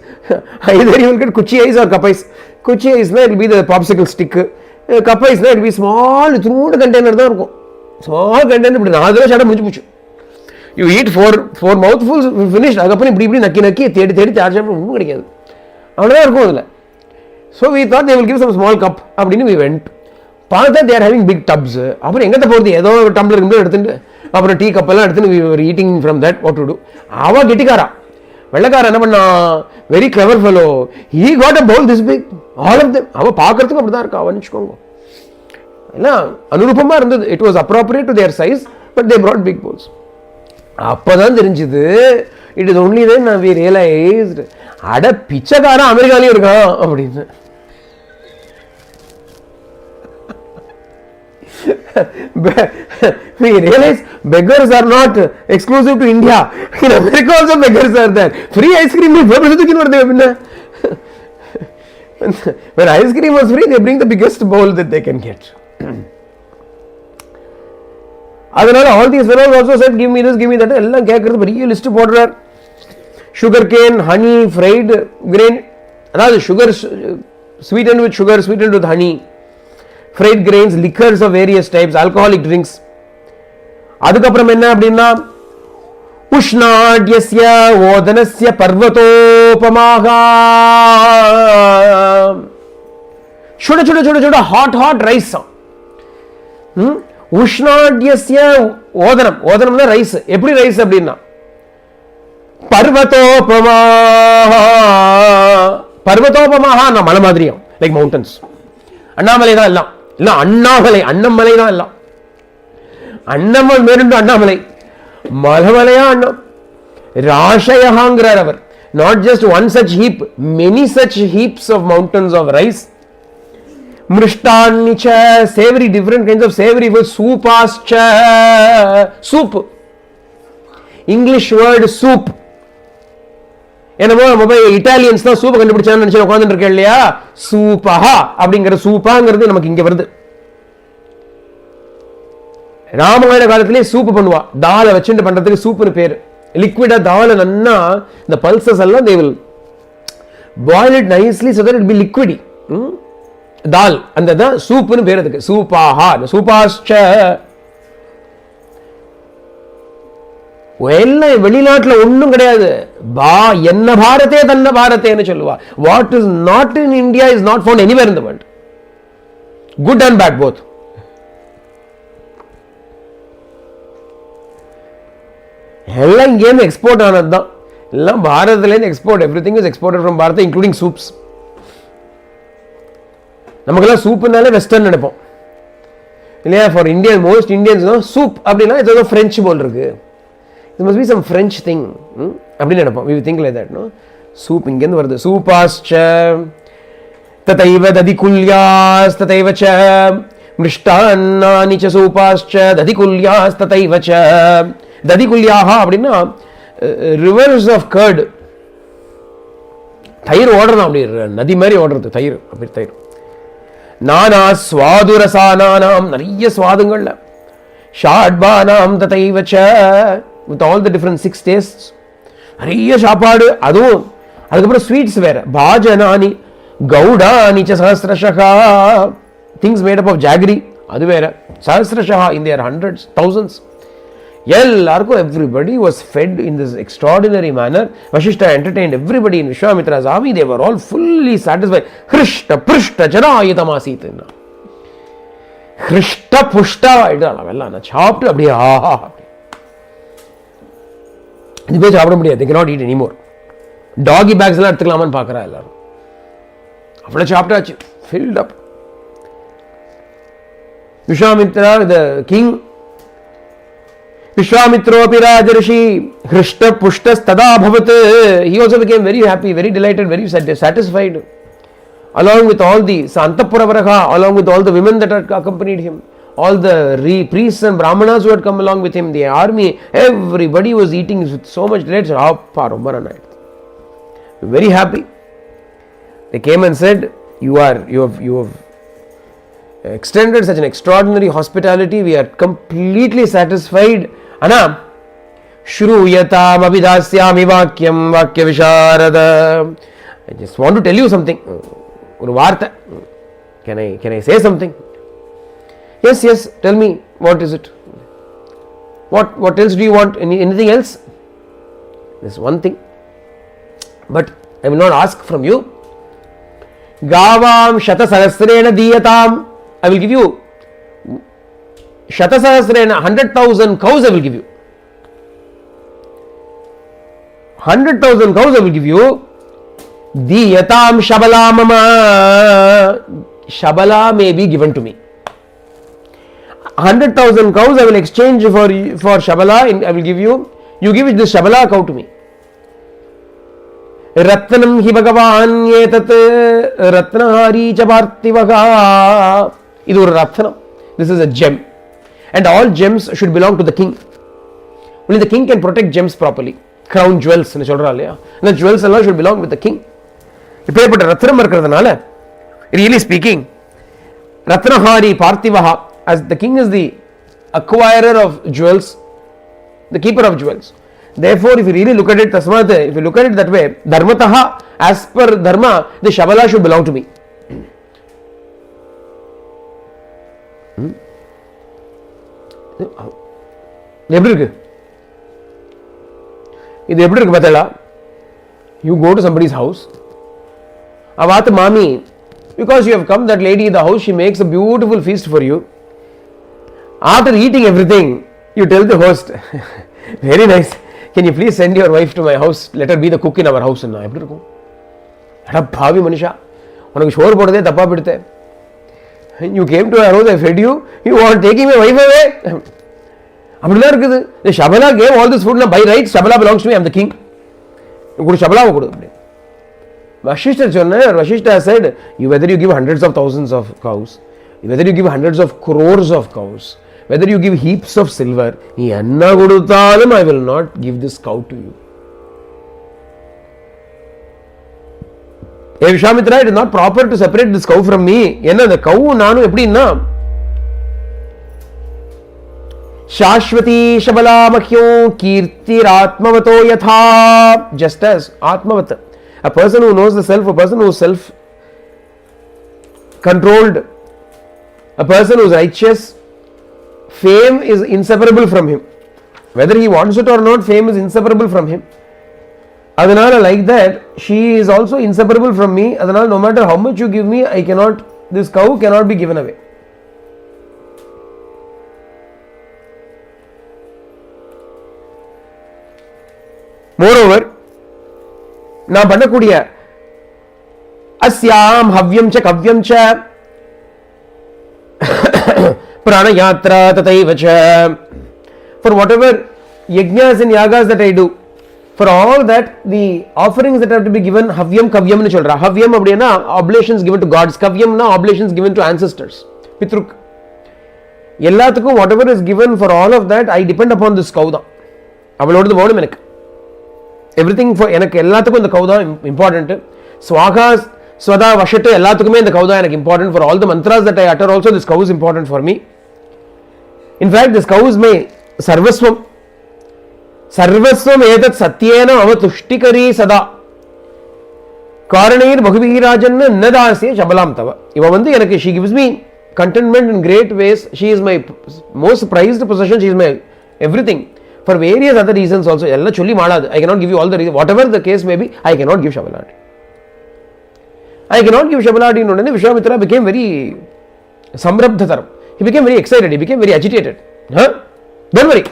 either you will get குச்சி ஐஸ் or கப் ஐஸ். குச்சி ஐஸ்னா it will be the popsicle stick. Cup ஐஸ்னா it will be small துருண்டு கண்டெய்னர் தான் இருக்கும். ஸ்மால் கண்டெய்னர் இப்படி 4 தடவை சாப்பிட முடிச்சு போச்சு. you eat four mouthfuls finished. அதுக்கப்புறம் இப்படி நக்கி தேடி சார்ஜ் ஒன்றும் கிடைக்காது, அவ்வளோதான் இருக்கும் அதில். so we thought they will give some small cup அப்படின்னு we went. பார்த்தா they are having big tubs. அப்புறம் எங்கே போகிறது, ஏதோ ஒரு டம்ளர் எடுத்துட்டு அப்புறம் டீ கப்பெல்லாம் எடுத்துட்டு we were eating from that. what to do. அவ கெட்டிக்காரா வெள்ளக்காரன் என்ன பண்ணா, very clever fellow, he got a bowl this big, all of them. அவ பார்க்கறதுக்கு அப்படிதான் இருக்கா, அவன் வச்சுக்கோங்க. எல்லாம் அனுரூபமாக இருந்தது. it was appropriate to their size, but they brought big bowls. அப்போதான் தெரிஞ்சுது, it is only then we realized, அட பிச்சைக்காரன் அமெரிக்காலையும் இருக்கான் அப்படின்னு. we realize beggars are not exclusive to India. in America also beggars are there. free ice cream is when ice cream was free, they bring the biggest bowl that they can get. அதனால all these fellows also said give me this, give me that. எல்லாம் கேட்கறது பெரிய list போடுறார். sugar cane, honey, fried grain, அதாவது sugar sweetened with sugar, sweetened with honey, fried grains, liquors of various types, alcoholic drinks. அதுக்கப்புறம் என்ன அப்படின்னா உஷ்ணாட்யஸ்ய ஓதனஸ்ய பர்வதோபமாக. சுட சுட சுட சுட ஹாட் ஹாட் ரைஸ். உஷ்ணாட்யஸ்ய ஓதனம், ஓதனம்னா ரைஸ். எப்படி ரைஸ் அப்படின்னா பர்வதோபமாக. பர்வதோபமாக மலை மாதிரியும், லைக் மவுண்டன்ஸ். அண்ணாமலை தான் எல்லாம், இல்ல அண்ணாமலை, அண்ணமலை தான் எல்லாம். அண்ணமல் மேருந்து அண்ணாமலை, மலமலையா அண்ணம். ராஷயஹாங்கிறார் அவர். Not just one such heap, many such heaps of mountains of rice. மிருஷ்டான்னிச்ச, savoury, different kinds of savoury food. சூபாஸ்ச, சூப். English word soup. என்னமோ நம்ம போய் இட்டாலியன்ஸ் தான் சூப்பை கண்டுபிடிச்சான்னு நினைச்சு உட்காந்துட்டு இருக்கேன் இல்லையா. சூப்பஹா அப்படிங்கிற சூப்பாங்கிறது நமக்கு இங்க வருது. ராமாயண காலத்திலேயே சூப்பு பண்ணுவா. தாலை வச்சுட்டு பண்றதுக்கு சூப்புன்னு பேரு. லிக்விடா தாலை நன்னா இந்த பல்சஸ் எல்லாம் they will boil it nicely so that it be liquidy. தால் அந்த தான் சூப்புன்னு பேர் அதுக்கு. சூப்பாஹா, சூபாஸ்ச. எல்லாம் வெளிநாட்டுல ஒண்ணும் கிடையாது. என்ன பாரதே தன்ன பாரதேன்னு சொல்லுவா. What is not in India is not found anywhere in the world. Good and bad both. எல்லாம் இங்கேருந்து எக்ஸ்போர்ட் ஆனது தான். எல்லாம் பாரதத்துலேருந்து export. Everything is exported from Bharat, including soups. நமக்கெல்லாம் சூப்புனாலே வெஸ்டர்ன் நினைப்போம் இல்லையா. For Indian, most Indians soup அப்படின்னா இது ஏதோ ஃப்ரெஞ்சு போல் இருக்கு. It must be some French thing. அப்படி நினைப்போம். We think like that, no? Soup இங்கேருந்து வருது. சூபாஸ்ச ததைவ ததிகுல்யாஸ் ததைவ ச மிருஷ்டான்னானி ச சூபாஸ்ச ததிகுல்யாஸ் ததைவ ச. ததிகுல்யாக அப்படின்னா ரிவர்ஸ் ஆஃப் கர்ட். தயிர் ஓடுறதா, அப்படி நதி மாதிரி ஓடுறது தயிர். அப்படி தயிர். நானா ஸ்வாதுரசானானாம், நிறைய சுவாதுங்கள்ல. ஷாட்பானாம் ததைவ ச, with all the different 6 tastes. நிறைய சாப்பாடு. அதுவும் அதுக்கப்புறம் ஸ்வீட்ஸ் வேற. பாஜனானி கௌடானி ச சஹஸ்ரஷஹா, things made up of jaggery, அது வேற. சஹஸ்ரஷஹா, in their hundreds, thousands. எல்லாருக்கும் everybody was fed in this extraordinary manner. Vashishta entertained everybody in Vishwamitra's army. They were all fully satisfied. Hrishta prishta janayatamasit. ஹிருஷ்ட புஷ்டா ஆயிடுறாங்க. சாப்பிட்டு அப்படியே ஆஹா, இது போய் சாப்பிட முடியாது. they cannot eat anymore. டாகி பேக்ஸ் எல்லாம் எடுத்துக்கலாமான்னு பார்க்கறா எல்லாரும். அவ்வளவு சாப்பிட்டாச்சு, filled up. Vishwamitra, the king, Vishwamitrophi Rajarshi, Hrishta Pushtas Tada Bhavat. He also became very happy, very delighted, very satisfied. Along with all the Santapura Varaha, along with all the women that had accompanied him, all the priests and brahmanas who had come along with him, the army, everybody was eating with so much delight. Very happy. They came and said, you have extended such an extraordinary hospitality. We are completely satisfied. Ana Shruyatam Abhidasyami Vakyam Vakya Visharada. I just want to tell you something. Oru vartha. Can I say something? Yes, tell me, what is it? What else do you want? Anything else? There's one thing, but I will not ask from you. Gavam shatasahasrena diyatam. I will give you shatasahasrena, 100,000 cows I will give you. 100,000 cows I will give you. Diyatam shabala mama. Shabala may be given to me. 100,000 cows I will exchange for Shabala. I will give you. You give it this Shabala cow to me. Ratnam hi bhagavan yetat ratnahari cha parthivaga. Idu oru ratnam. This is a gem. And all gems should belong to the king. Only the king can protect gems properly. Crown jewels nu solra illaya. The jewels all should belong with the king. இப்பேற்பட்ட ரத்னம் இருக்கிறதுனால, really speaking, Ratnahari Parthivaha, as the king is the acquirer of jewels, the keeper of jewels. Therefore, if you really look at it, Tasmat, if you look at it that way, Dharmataha, as per Dharma, the Shabala should belong to me. எப்படி இருக்கு? இது எப்படி இருக்கு பார்த்தா? You go to somebody's house. Avat mami, because you have come, that lady in the house, she makes a beautiful feast for you. After eating everything, you tell the host, very nice, can you please send your wife to my house? Let her be the cook in our house. எப்படி இருக்கும்? அட பாவி மனுஷா, உனக்கு சோறு போடுறதே தப்பா போயிடுதே. You came to our house, I fed you, you want taking my wife away? அப்படிதான் இருக்குது. The Shabala gave all this food, now by right Shabala belongs to me, I am the king. கொடு Shabala கொடு. Vashishta சொன்னார், Vashishta said, whether you give hundreds of thousands of cows, whether you give hundreds of crores of cows, whether you give heaps of silver, நீ என்ன கொடுத்தாலும் I will not give this cow to you. Hey Vishwamitra, it is not proper to separate this cow from me. என்ன the cow நானும் எப்படின்னா शाश्वती शबला मह्यो कीर्तिरात्मवतो यथा, just as atmavat, a person who knows the self, a person who is self controlled, a person who is righteous, fame is inseparable from him. Whether he wants it or not, fame is inseparable from him. Adanal, like that, she is also inseparable from me. Adanal, no matter how much you give me, I cannot, this cow cannot be given away. Moreover, நான் பண்ணக்கூடிய அஸ்யாம் ஹவ்யம் ச கவ்யம் ச pranayatra tataiva cha, for whatever yajnas and yagas that I do, for all that the offerings that have to be given, havyam kavyam nu solra. Havyam அப்படினா oblations given to gods, kavyam na oblations given to ancestors, pitruk. எல்லாத்துக்கும் whatever is given, for all of that I depend upon this cow தான். அவளோடது வேணும் எனக்கு. Everything for எனக்கு எல்லாத்துக்கும் இந்த cow தான் important. Swaga Swada Vashatu எல்லாத்துக்குமே இந்த cow தான் எனக்கு important. For all the mantras that I utter also, this cow is important for me. In fact, this cow is my sarvasvam. Sarvasvam etat satyena avatushtikari sada karanir bhagavirajanna nadasya shabalam tava. இவ வந்து எனக்கு, she gives me contentment in great ways. She is my most prized possession. She is my everything. For various other reasons also, ella cholli maadadu. I cannot give you all the reasons. Whatever the case may be, I cannot give Shabalati. I cannot give Shabalati. Vishwamitra became very samrabdhataram. He became very excited. He became very agitated. Don't worry.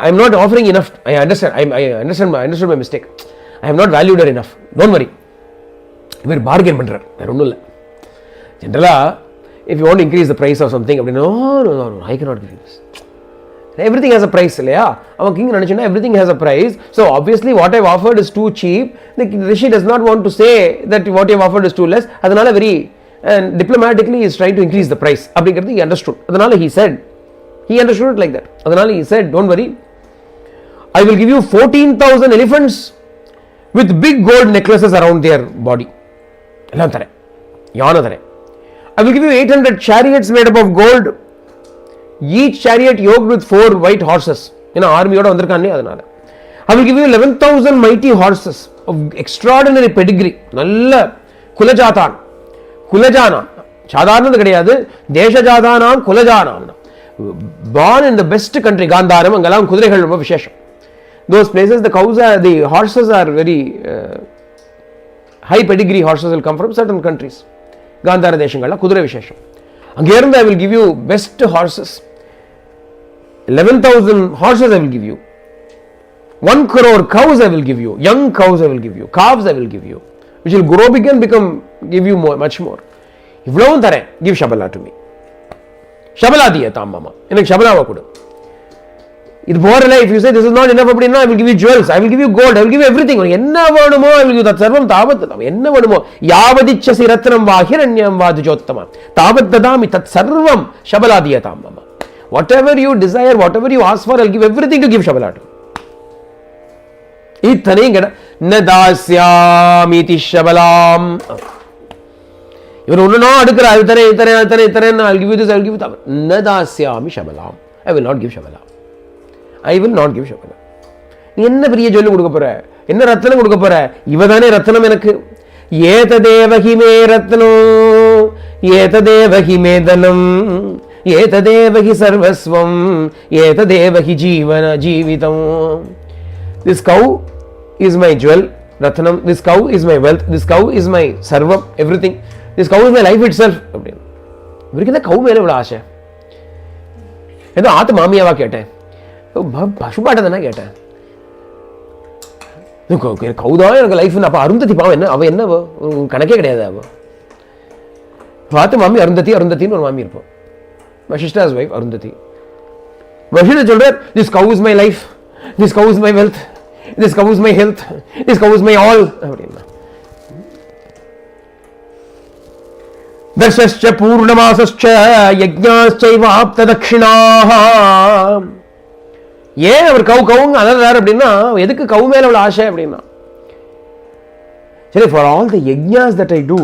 I am not offering enough. I understand. I understood my mistake. I have not valued her enough. Don't worry. இவர் bargain பண்றார். வேற ஒண்ணும் இல்ல. Generally, if you want to increase the price of something, no, I cannot give you this. Everything has a price, இல்லையா? அவன் king நினைச்சனா everything has a price. So obviously what I have offered is too cheap. The rishi does not want to say that what you have offered is too less. அதனால very diplomatically he is trying to increase the price. அப்படிங்கிறது he understood. அதனால he understood it like that. அதனால he said, don't worry, I will give you 14,000 elephants with big gold necklaces around their body. எல்லாம் தரேன், யானை தரேன். I will give you 800 chariots made up of gold, each chariot yoked with 4 white horses. ஏன்னா ஆர்மியோட வந்திருக்கானே அதனால. I will give you 11,000 mighty horses of extraordinary pedigree. நல்ல குலஜாதான், குலஜானா சாதாரணது கிடையாது, தேசஜாதானாம் குலஜானாம், born in the best country. காந்தாரம், அங்கெல்லாம் குதிரைகள் ரொம்ப விசேஷம். Those places the cows are, the horses are very high pedigree horses will come from certain countries. Kantara தேசங்கள்ல குதிரை விசேஷம். அங்கே இருந்து I will give you best horses. 11,000 horses I will give you. 1 crore cows I will give you. Young cows I will give you. Calves I will give you, which will grow big and give you more, much more. இவ்வளவும் தரேன். Give Shabala to me. Shabala diyata mama. எனக்கு Shabalaவை கொடு. இது போறல, if you say this is not enough அப்படினா I will give you jewels, I will give you gold, I will give you everything. என்ன வேணுமோ I will give that sarvam tavat. என்ன வேணுமோ யாவதிச்சசி ரத்னம் வா ஹிரண்யம் வா துஜோத்தம தாவத் ததாமி தத் சர்வம் Shabala diyata mama. Whatever you desire, whatever you ask for, I will give everything to give Shabala to. இத்தனையும் கேட்ட நதாஸ்யாமிதி Shabalam. இவர் ஒண்ணுனா அடுக்குற, அது தரேன், I will give you this, I will give you that. நதாஸ்யாமி Shabalam. I will not give Shabala. I will not give Shabala. நீ என்ன பெரிய ஜொல்லு கொடுக்க போற, என்ன ரத்னம் கொடுக்க போற? இவதானே ரத்னம் எனக்கு. ஏததேவஹி மே ரத்னோ ஏததேவஹி மே தனம் ஏததேவஹி சர்வஸ்வம் ஏததேவஹி ஜீவன Jeevitham. This cow is my jewel, Rathanam. This cow is my wealth. This cow is my sarvam, everything. This cow is my life itself. இவருக்கு இந்த கவு மேல இவ்வளவு ஆசை. ஏதோ ஆத்து மாமியாவா கேட்டேன், பசுபாட்டை தானே கேட்டேன். கவுதான் எனக்கு லைஃப். அப்ப அருந்ததி பாவம் என்ன, அவ என்ன கணக்கே கிடையாது. அவ பார்த்து மாமி அருந்ததி, அருந்தத்தின்னு ஒரு மாமி இருப்போம். வசிஷ்டாஸ் வைஃப் அருந்ததி. வசிஷ்டர் சொல்றார், this Kaur is my life, this Kaur is my wealth, this Kaur is my health, this Kaur is my all அப்படின்னா. தர்ஷஸ்ச பூர்ணமாசஸ்ச யஜ்ஞாச்சைவாப்த தக்ஷிணாஹ. ஏன் அவர் கவுங்க அதான் அப்படின்னா, எதுக்கு கவு மேல உள்ள ஆசை அப்படின்னா, சரி for all the yajnas that I do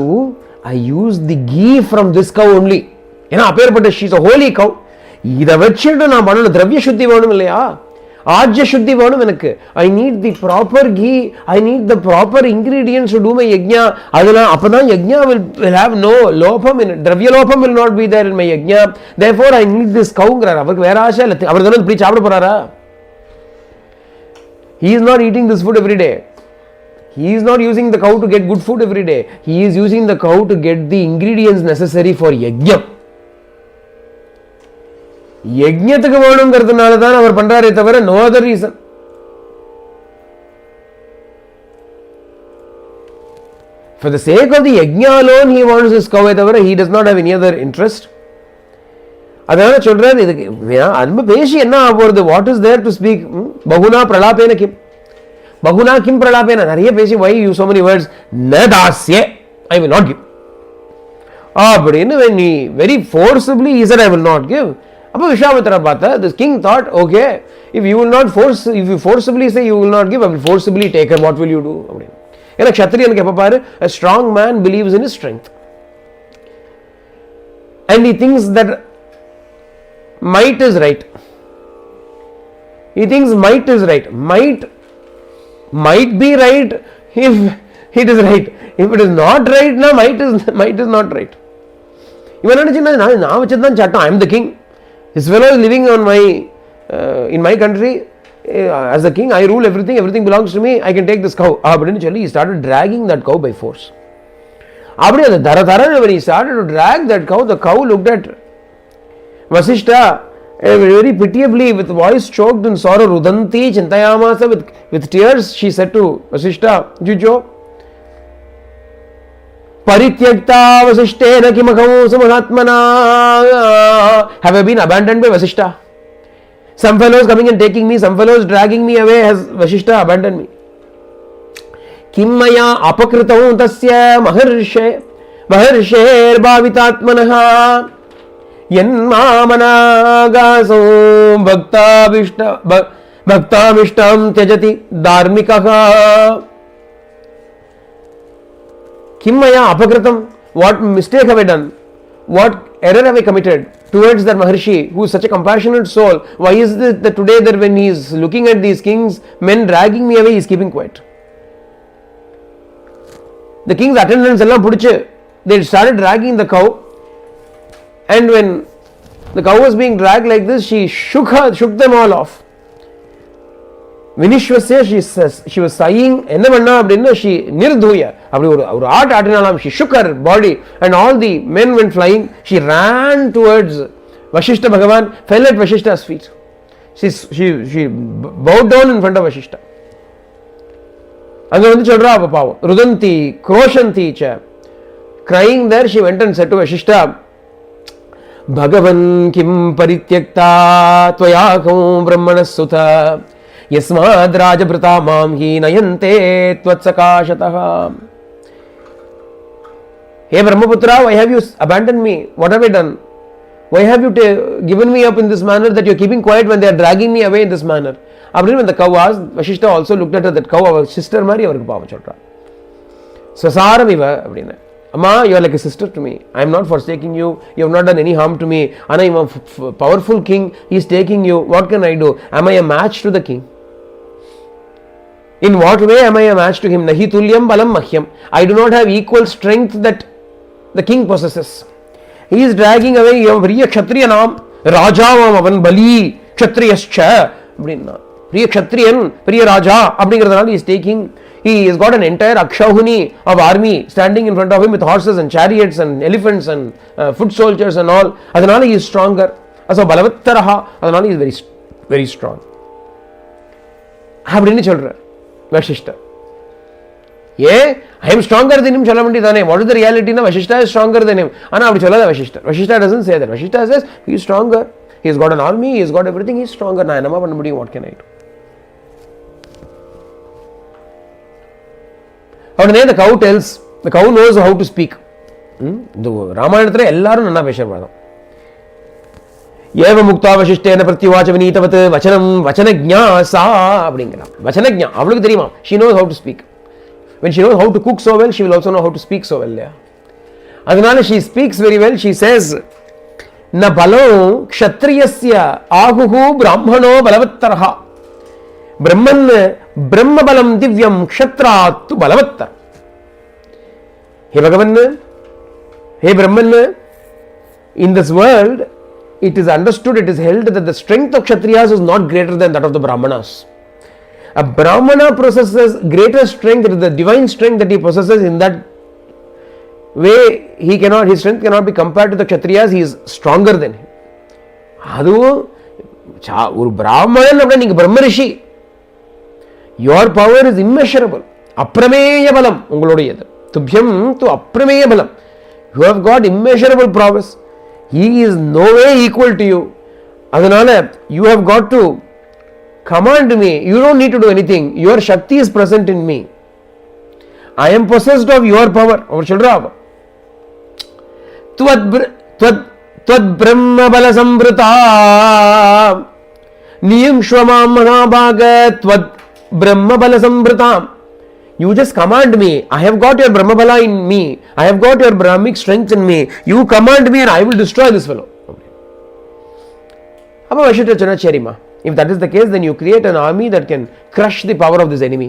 I use the ghee from this cow only. ஏன்னா அப்பேற்பட்ட she is a holy cow. இதை வச்சுட்டு நான் பண்ணணும். திரவிய சுத்தி வேணும் இல்லையா, ஆஜ்ய சுத்தி வேணும் எனக்கு. I need the proper ghee, I need the proper ingredients to do my yajna. அதெல்லாம் அப்பதான் யஜ்ஞா will have no லோபம், திரவிய லோபம் will not be there in my yajna. therefore I need this cowங்கிறார். அவருக்கு வேற ஆசை இல்லை. அவர் தானே இப்படி சாப்பிட போறாரா? He is not eating this food every day. He is not using the cow to get good food every day. He is using the cow to get the ingredients necessary for yajna. யஜ்ஞத்துக்கு வேணுங்கிறதுனால தான் அவர் பண்றாரே தவிர no other reason. For the sake of the yajna alone he wants this cow, தவிர he does not have any other interest. அதனால சொல்றாரு, இதுக்கு அன்பு பேசி என்ன ஆக போறது? What is there to speak? பகுனா பிரலாபேன கிம், பகுனா கிம் பிரலாபேன, நிறைய பேசி why you so many words. ந தாஸ்ய ஐ வில் நாட் கிவ் அப்படின்னு when he very forcibly he said I will not give. அப்ப விஸ்வாமித்திரா பார்த்தா, this king thought, okay, if you will not force, if you forcibly say you will not give, I will forcibly take her. What will you do? அப்படின்னு. ஏன்னா க்ஷத்ரியனுக்கு எப்ப பாரு, a strong man believes in his strength and he thinks that might is right. He thinks might is right. Might be right if it is right. If it is not right, now might is not right. இவன் நினைச்சுன்னா நான் வச்சதுதான் சட்டம். I am the king. This fellow is living on my in my country as the king. I rule everything. Everything belongs to me. I can take this cow. அப்படின்னு சொல்லி he started dragging that cow by force. அப்படி அந்த தர when he started to drag that cow, the cow looked at Vasishta very pitiably with voice choked in sorrow. Rudanti chintayamasa, with tears she said to Vasishta, Jujo parityakta vasishtena kimakam samahatmana. Have I been abandoned by Vasishta? Some fellows coming and taking me, some fellows dragging me away. Has Vasishta abandoned me? Kim maya apakritam tasya maharsher bhavitatmanaha यन्मामनागासो भक्ताभिष्टं त्यजति धार्मिकः. किं मया अपकृतं? What mistake have I done? What error have I committed towards that Maharshi who is such a compassionate soul? Why is it that today that when he is looking at these kings, men dragging me away, he is keeping quiet? The king's attendants எல்லாம் பிடிச்சு, they started dragging the cow. And when the cow was being dragged like this, she shook them all off. Vinishwasya, she was sighing. என்ன பண்ணா அப்படின்னா, she nirdhuya, அப்படி ஒரு ஆட்டினாலாம். She shook her body and all the men went flying. She ran towards Vashishta Bhagavan, fell at Vashishta's feet. She bowed down in front of Vashishta. அங்க வந்து சொல்றா அப்ப பாவம். Rudanti kroshanti cha, crying there, she went and said to Vashishta, भगवन् किं परित्यक्ता त्वयाहं ब्रह्मणस्सुता यस्माद् राजभृता मां हि नयन्ते त्वत्सकाशतः. Hey Brahmaputra, why have you abandoned me? What have I done? Why have you given me up in this manner that you are keeping quiet when they are dragging me away in this manner? When the cow asked, Vashishta also looked at her, that cow, our sister Mari, avarku pavam solra. Sasaram iva appadina. Amma, you are like a sister to me. I am not forsaking you. You have not done any harm to me. And I am a powerful king. He is taking you. What can I do? Am I a match to the king? In what way am I a match to him? Nahi tulyam balam mahyam. I do not have equal strength that the king possesses. He is dragging away your Vriya Kshatriya Nam. Rajavam avan bali Kshatriyascha. பெரிய க்ஷத்ரியன், பெரிய ராஜா அப்படிங்கிறதுனால is taking, he has got an entire akshauhini of army standing in front of him with horses and chariots and elephants and foot soldiers and all. அதனால he is stronger. so balavattaraha, அதனால he is very very strong அப்படின்னு சொல்றார் Vasishta. I am stronger than him சொல்ல வேண்டியதானே? what is the reality? na Vashishta is stronger than him. ஆனா அப்படி சொல்லாத Vasishta. Vashishta doesn't say that. Vashishta says he is stronger, he has got an army, he has got everything, he is stronger. நான் என்னமா பண்ண முடியும்? what can I do? உடனே the cow tells, the cow knows how to speak. இந்த ராமாயணத்துல எல்லாரும் நல்லா பேசுறாங்க. ஏவ முக்தா வசிஷ்டேன பிரத்யுவாச்ச வினீதவத் வசனம் வசனஜ்ஞா சா அப்படிங்கலாம். வசனஜ்ஞா, அவளுக்கு தெரியுமா, she knows how to speak. when she knows how to cook so well, she will also know how to speak so well. அதனால she speaks very well. she says ந பலோ க்ஷத்ரியஸ்ய ஆகுஹு பிராமணோ பலவத்தரஹ. பிரம்மன் பிரம்மபலம் திவ்யம் க்ஷத்ராத்து பலவத்தர். ஹே பகவன், ஹே பிரம்மன், in this world it is understood, it is held that the strength of kshatriyas is not greater than that of the brahmanas. A brahmana possesses greater strength, it is the divine strength that he possesses. In that way he cannot, his strength cannot be compared to the kshatriyas. He is stronger than him. அதுவும் ஒரு பிராமணன் அப்படின்னா நீங்க பிரம்ம ரிஷி. your power is immeasurable. அப்ரமேய பலம் உங்களுடையது. துப்யம் து அப்ரமேய பலம். you have got immeasurable prowess. he is no way equal to you. அதனால you have got to command me. you don't need to do anything. your shakti is present in me. I am possessed of your power. அவர் சொல்றார் त्वद् ब्रह्म बल संवृता नियंश्वमां महाभाग त्वद् ब्रह्म बल संवृताम. you just command me. I have got your brahma bala in me, I have got your brahmic strength in me. you command me and I will destroy this fellow. அப்ப வசிஷ்டர் சொன்னா, சரிமா, if that is the case, then you create an army that can crush the power of this enemy.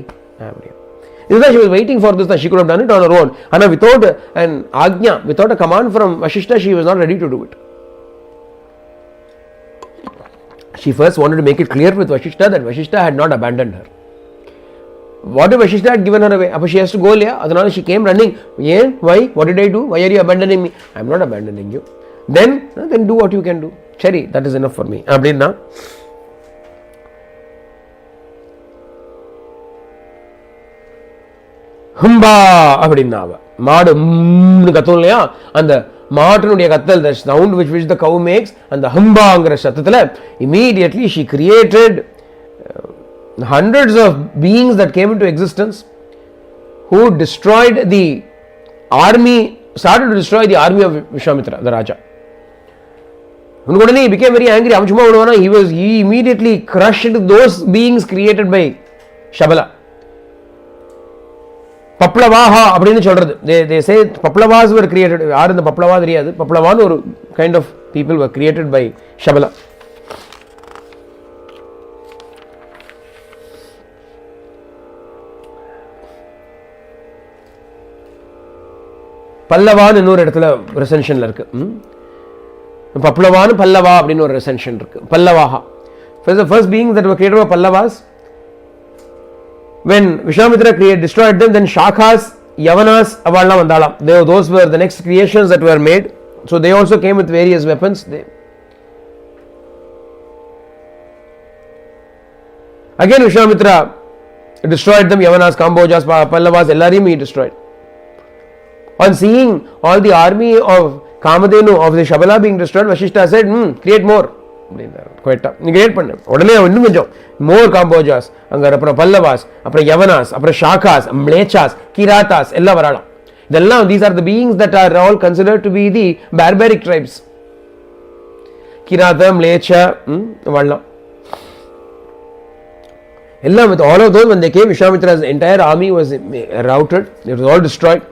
She was waiting for this. She could have done it on her own. And without an agnya, without a command from Vashishta, she was not ready to do it. She first wanted to make it clear with Vashishta that Vashishta had not abandoned her. What if Vashishta had given her away? Appa she has to go, Adhanala she came running. Why? What did I do? Why are you abandoning me? I am not abandoning you. Then do what you can do. Chari, that is enough for me. Abdinna. ஹம்பா அப்படின்னா மாடு கத்தும் இல்லையா, அந்த மாட்டினுடைய கத்தல், the sound which the cow makes, அந்த ஹம்பாங்கிற சத்தத்துல immediately she created hundreds of beings that came into existence who destroyed the army, started to destroy the army of Vishwamitra, the Raja. He became very angry. He immediately crushed those beings created by Shabala. Paplavaha அப்படின்னு சொல்றது. They say Paplavas were created. யார் இந்த பப்ளவா தெரியாது. பப்ளவான்னு ஒரு kind of people were created by Shabala. பல்லவான்னு இன்னொரு இடத்துல ரெசென்ஷன்ல இருக்கு. பப்ளவான்னு பல்லவா அப்படின்னு ஒரு ரெசென்ஷன் இருக்கு. பல்லவாஹா. The first beings that were created were Pallavas. When Vishwamitra destroyed them, then Shakhas, Yavanas, avalla vandalam. Those were the next creations that were made. So they also came with various weapons. Again Vishwamitra destroyed them. Yavanas, Kambojas, Pallavas, Ellariyum he destroyed. On seeing all the army of Kamadhenu, of the Shabala being destroyed, Vashishta said, create more. Create பண்ண உடனே இன்னும் கொஞ்சம் மோர் காம்போஜாஸ், அங்க அப்புறம் Pallavas, அப்புறம் யவனாஸ், அப்புறம் Shakas, ம்லேச்சாஸ், கிராத்தாஸ் எல்லாம் வரலாம். இதெல்லாம் these are the beings that are all considered to be the barbaric tribes. கிராத்தா, ம்லேச்சா வரலாம் எல்லாம். with all of those, when they came, Vishwamitra's entire army was routed, it was all destroyed.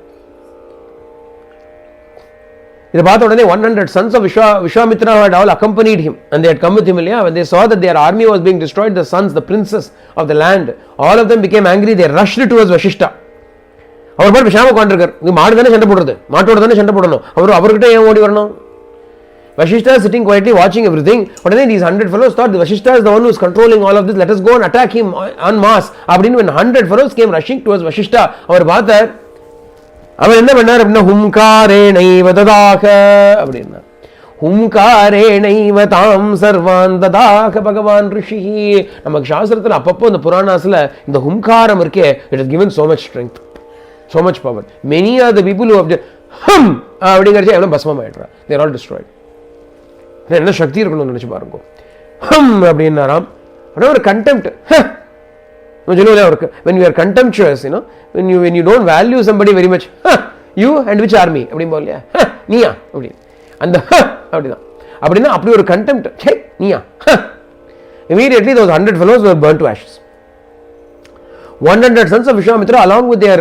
இதை பார்த்த உடனே 100 sons of Vishwamitra had all accompanied him and they had come with him. When they saw that their army was being destroyed, the sons, the princes of the land, all of them became angry. They rushed towards Vashishta. அவர் பாட்டு பேசாம உட்கார்ந்திருக்கார். நீ மாடு தானே சண்டை போடுறது, மாட்டோட தானே சண்டை போடணும், அவர்கிட்ட ஏன் ஓடி வரணும்? Vashishta is sitting quietly watching everything. But then these 100 fellows thought Vashishta is the one who is controlling all of this. Let us go and attack him en masse. When 100 fellows came rushing towards Vashishta, அவர் பார்த்தார். அவர் என்ன பண்ணார் அப்படின்னா ஹும்காரேணைவ ததாக அப்படின்னா ஹும்காரேணைவ தாம் சர்வான் ததாக பகவான் ரிஷி. நமக்கு சாஸ்திரத்தில் அப்பப்போ இந்த புராணாஸில் இந்த ஹும்காரம் இருக்கே, it is given so much strength, so much power. Many are the people who have ஹம் அப்படிங்கிறச்சு எவ்வளோ பஸ்மம் ஆயிடுறா. They are all destroyed. என்ன சக்தி இருக்கணும்னு நினைச்சு பாருங்க. ஹம் அப்படின்னாராம். அப்படின்னா ஒரு contempt. When you are contemptuous, when you don't value somebody very much, you and which army அப்படின்னு போகலையா, நீயா அப்படி அந்த அப்படிதான். அப்படின்னா அப்படி ஒரு கண்டெம்ட், நீயா. Immediately those 100 fellows were burnt to ashes. 100 sons of Vishwamitra along with their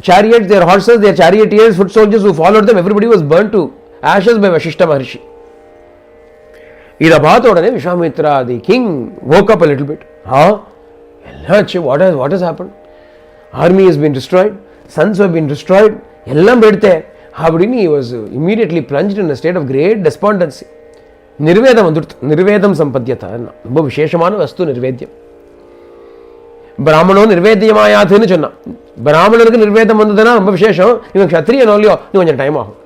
chariots, their horses, their charioteers, foot soldiers who followed them, everybody was burnt to ashes by Vashishta Maharshi. இதை பார்த்த உடனே Vishwamitra, the king, woke up a little bit. What has happened? Army has been destroyed, sons have been destroyed, எல்லாம் போயிடுத்தே அப்படின்னு he was immediately plunged in a state of great despondency. நிர்வேதம் வந்துடுத்து. நிர்வேதம் சம்பத்தியதா, ரொம்ப விசேஷமான வஸ்து நிர்வேத்தியம். பிராமணோ நிர்வேத்தியமாயாதுன்னு சொன்னான். பிராமணருக்கு நிர்வேதம் வந்ததுன்னா ரொம்ப விசேஷம். இவன் க்ஷத்ரியனோ இல்லையோ, இன்னும் கொஞ்சம் டைம் ஆகும்.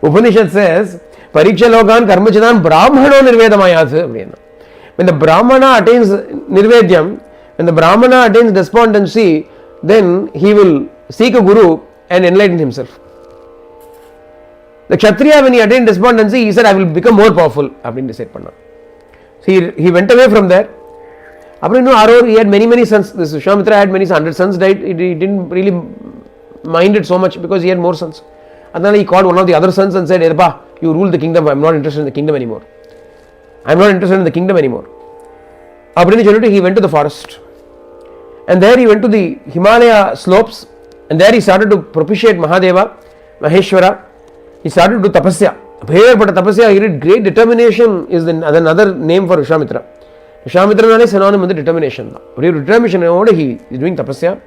Upanishad says, Pariksha Lokan Karmachadan Brahmano Nirvedamayath. When the Brahmana attains Nirvedyam, when the Brahmana attains despondency, then he will seek a guru and enlighten himself. The Kshatriya, when he attained despondency, he said, I will become more powerful. So he went away from there. He had many sons. This Vishwamitra had many 100 sons died. He didn't really mind it so much because he had more sons. And then he called one of the other sons and said, Erpa, you rule the kingdom. I am not interested in the kingdom anymore. He went to the forest. And there he went to the Himalaya slopes. And there he started to propitiate Mahadeva, Maheshwara. He started to do tapasya. But tapasya, he did great determination, is another name for Vishwamitra. Vishwamitra is synonymous with determination. Determination, he is doing tapasya.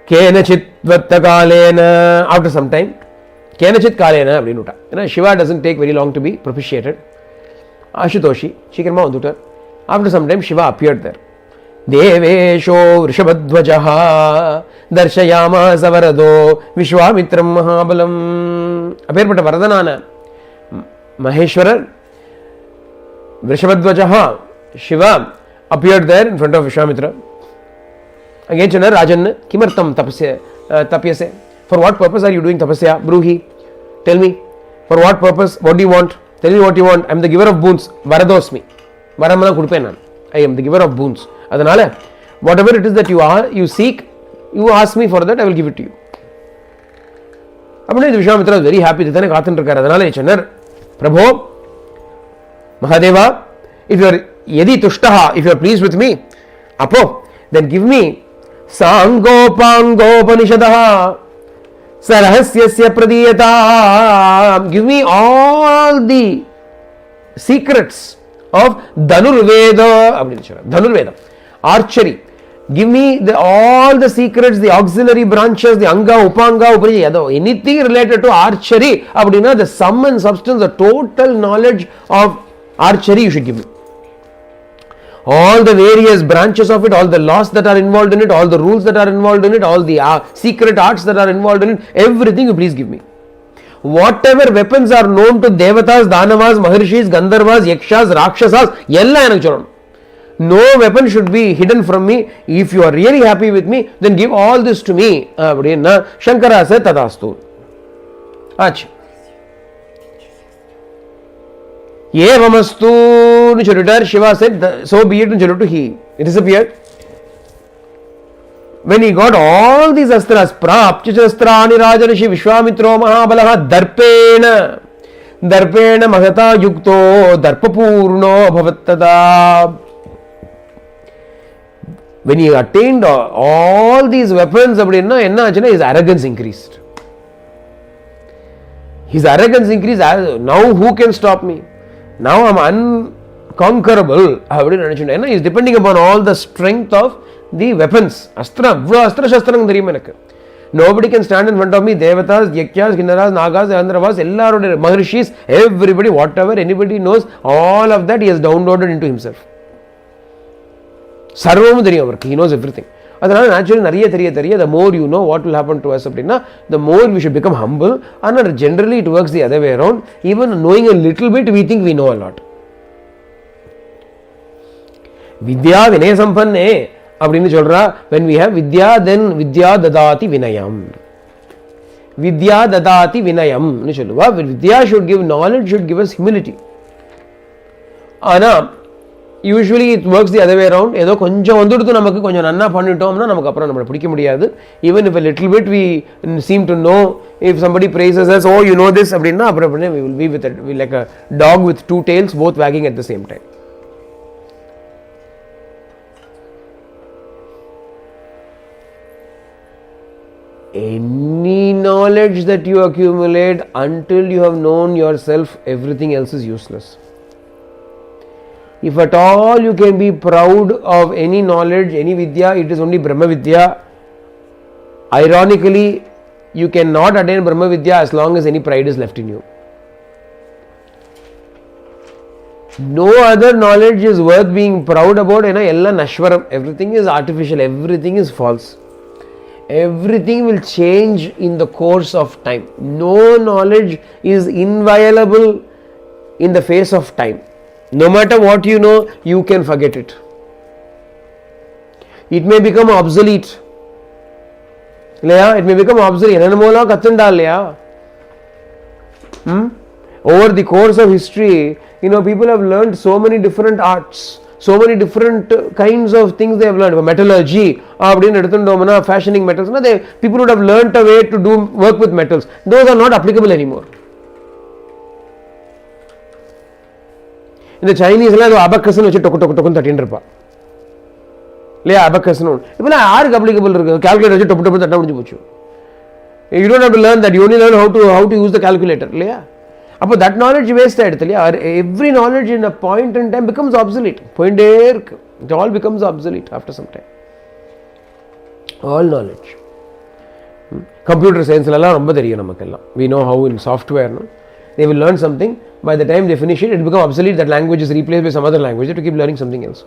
Kenachit Vattakalena, after some time, Kenachit Kalena, Shiva doesn't take very long to be propitiated. Ashutoshi, Shikarma Unduta. After some time, Shiva appeared there. Devesho Rishabhadvajaha Darshayama Savarado Vishwamitram Mahabalam. Appearpata Vardhanana Maheshwarar Rishabhadvajaha Shiva appeared there in front of Vishwamitra. Again, Rajan, Kimartam tapyase. For what purpose are you doing tapasya? Bruhi, tell me. For what purpose? What do you want? Tell me what you want. I am the giver of boons. Varadosmi. Varamana Kudupenan. I am the giver of boons. Adanale, whatever it is that you seek, you ask me for that, I will give it to you. Vishwamitra was very happy. Prabhu, Mahadeva, if you are yedi tushtaha, if you are pleased with me, Apo, then give me Sangopangopanishadaha Sarahasyasya Pradiyata. Give me all the secrets of Dhanurveda, archery. Give me all the secrets, the auxiliary branches, the Anga, Upanga, Upanishad, anything related to archery. The sum and substance, the total knowledge of archery you should give me. All the various branches of it, all the laws that are involved in it, all the rules that are involved in it, all the secret arts that are involved in it, everything you please give me. Whatever weapons are known to Devatas, Danavas, Maharshis, Gandharvas, Yakshas, Rakshasas, yella enak chodanam. No weapon should be hidden from me. If you are really happy with me, then give all this to me. Shankara said, Tadastu. Ach. Yevamastu. Shiva said, so be it. He disappeared. When he got all these astras, Prapchichastrani Rajarishi Vishwamitro Mahabalaha Darpena Mahata Yukto Darpapurno Bhavattada. When he attained all these weapons, his arrogance increased. Now who can stop me? Now I am unconquerable. He is depending upon all the strength of the weapons. Astra shastrang theriyum enakku. Nobody can stand in front of me. Devatas, Yakshas, Kinnaras, Nagas, Andravas, Ellarude, Maharishis, everybody, whatever anybody knows, all of that he has downloaded into himself. Sarvam theriyum avarku. He knows everything. அதனால naturally நிறைய தெரிய the more you know what will happen to us அப்படின்னா the more we should become humble. ஆனால் generally it works the other way around. Even knowing a little bit we think we know a lot. வித்யா வினய சம்பன்னே அப்படின்னு சொல்றா. when we have vidya then vidya dadati vinayam. vidya dadati vinayam னு சொல்லுவா. vidya should give knowledge, should give us humility. ஆனா usually it works the other way around. ஏதோ கொஞ்சம் வந்துடுத்து நமக்கு கொஞ்சம் நன்னா பண்ணிட்டோம்னா நமக்கு அப்புறம் நம்மளை பிடிக்க முடியாது. even if a little bit we seem to know, if somebody praises us, oh you know this அப்படின்னா அப்புறம் we will be with it like a dog with two tails both wagging at the same time. Any knowledge that you accumulate until you have known yourself, everything else is useless. If at all you can be proud of any knowledge, any vidya, it is only Brahma Vidya. Ironically, you cannot attain Brahma Vidya as long as any pride is left in you. No other knowledge is worth being proud about. Ella Nashwaram. Everything is artificial, everything is false. Everything will change in the course of time. No knowledge is inviolable in the face of time. No matter what you know, you can forget it. It may become obsolete. It may become obsolete. Over the course of history, people have learned so many different arts, so many different kinds of things they have learned. Metallurgy, fashioning metals. People would have learned a way to do work with metals. Those are not applicable anymore. இந்த சைனீஸ்ல அது அபக்கஸ்னு வச்சு டொக்கு தட்டின்னு இருப்பா இல்லையா? அபக்கஸ்னு இப்பெல்லாம் யாருக்கு applicable இருக்கு? Calculator வச்சு டொப்பு தட்ட முடிஞ்சு போச்சு. You don't have to learn that, you only learn how to use the calculator இல்லையா? அப்போ தட் நாலேஜ் வேஸ்ட் ஆயிடுது இல்லையா? Every knowledge in a point in time becomes obsolete. போயிட்டே இருக்கு. It all becomes obsolete after some time. All knowledge. Computer சயின்ஸ்லாம் ரொம்ப தெரியும் நமக்கெல்லாம். we know how in software, no? They will learn something. By the time they finish it, it becomes obsolete. That language is replaced by some other language. They have to keep learning something else.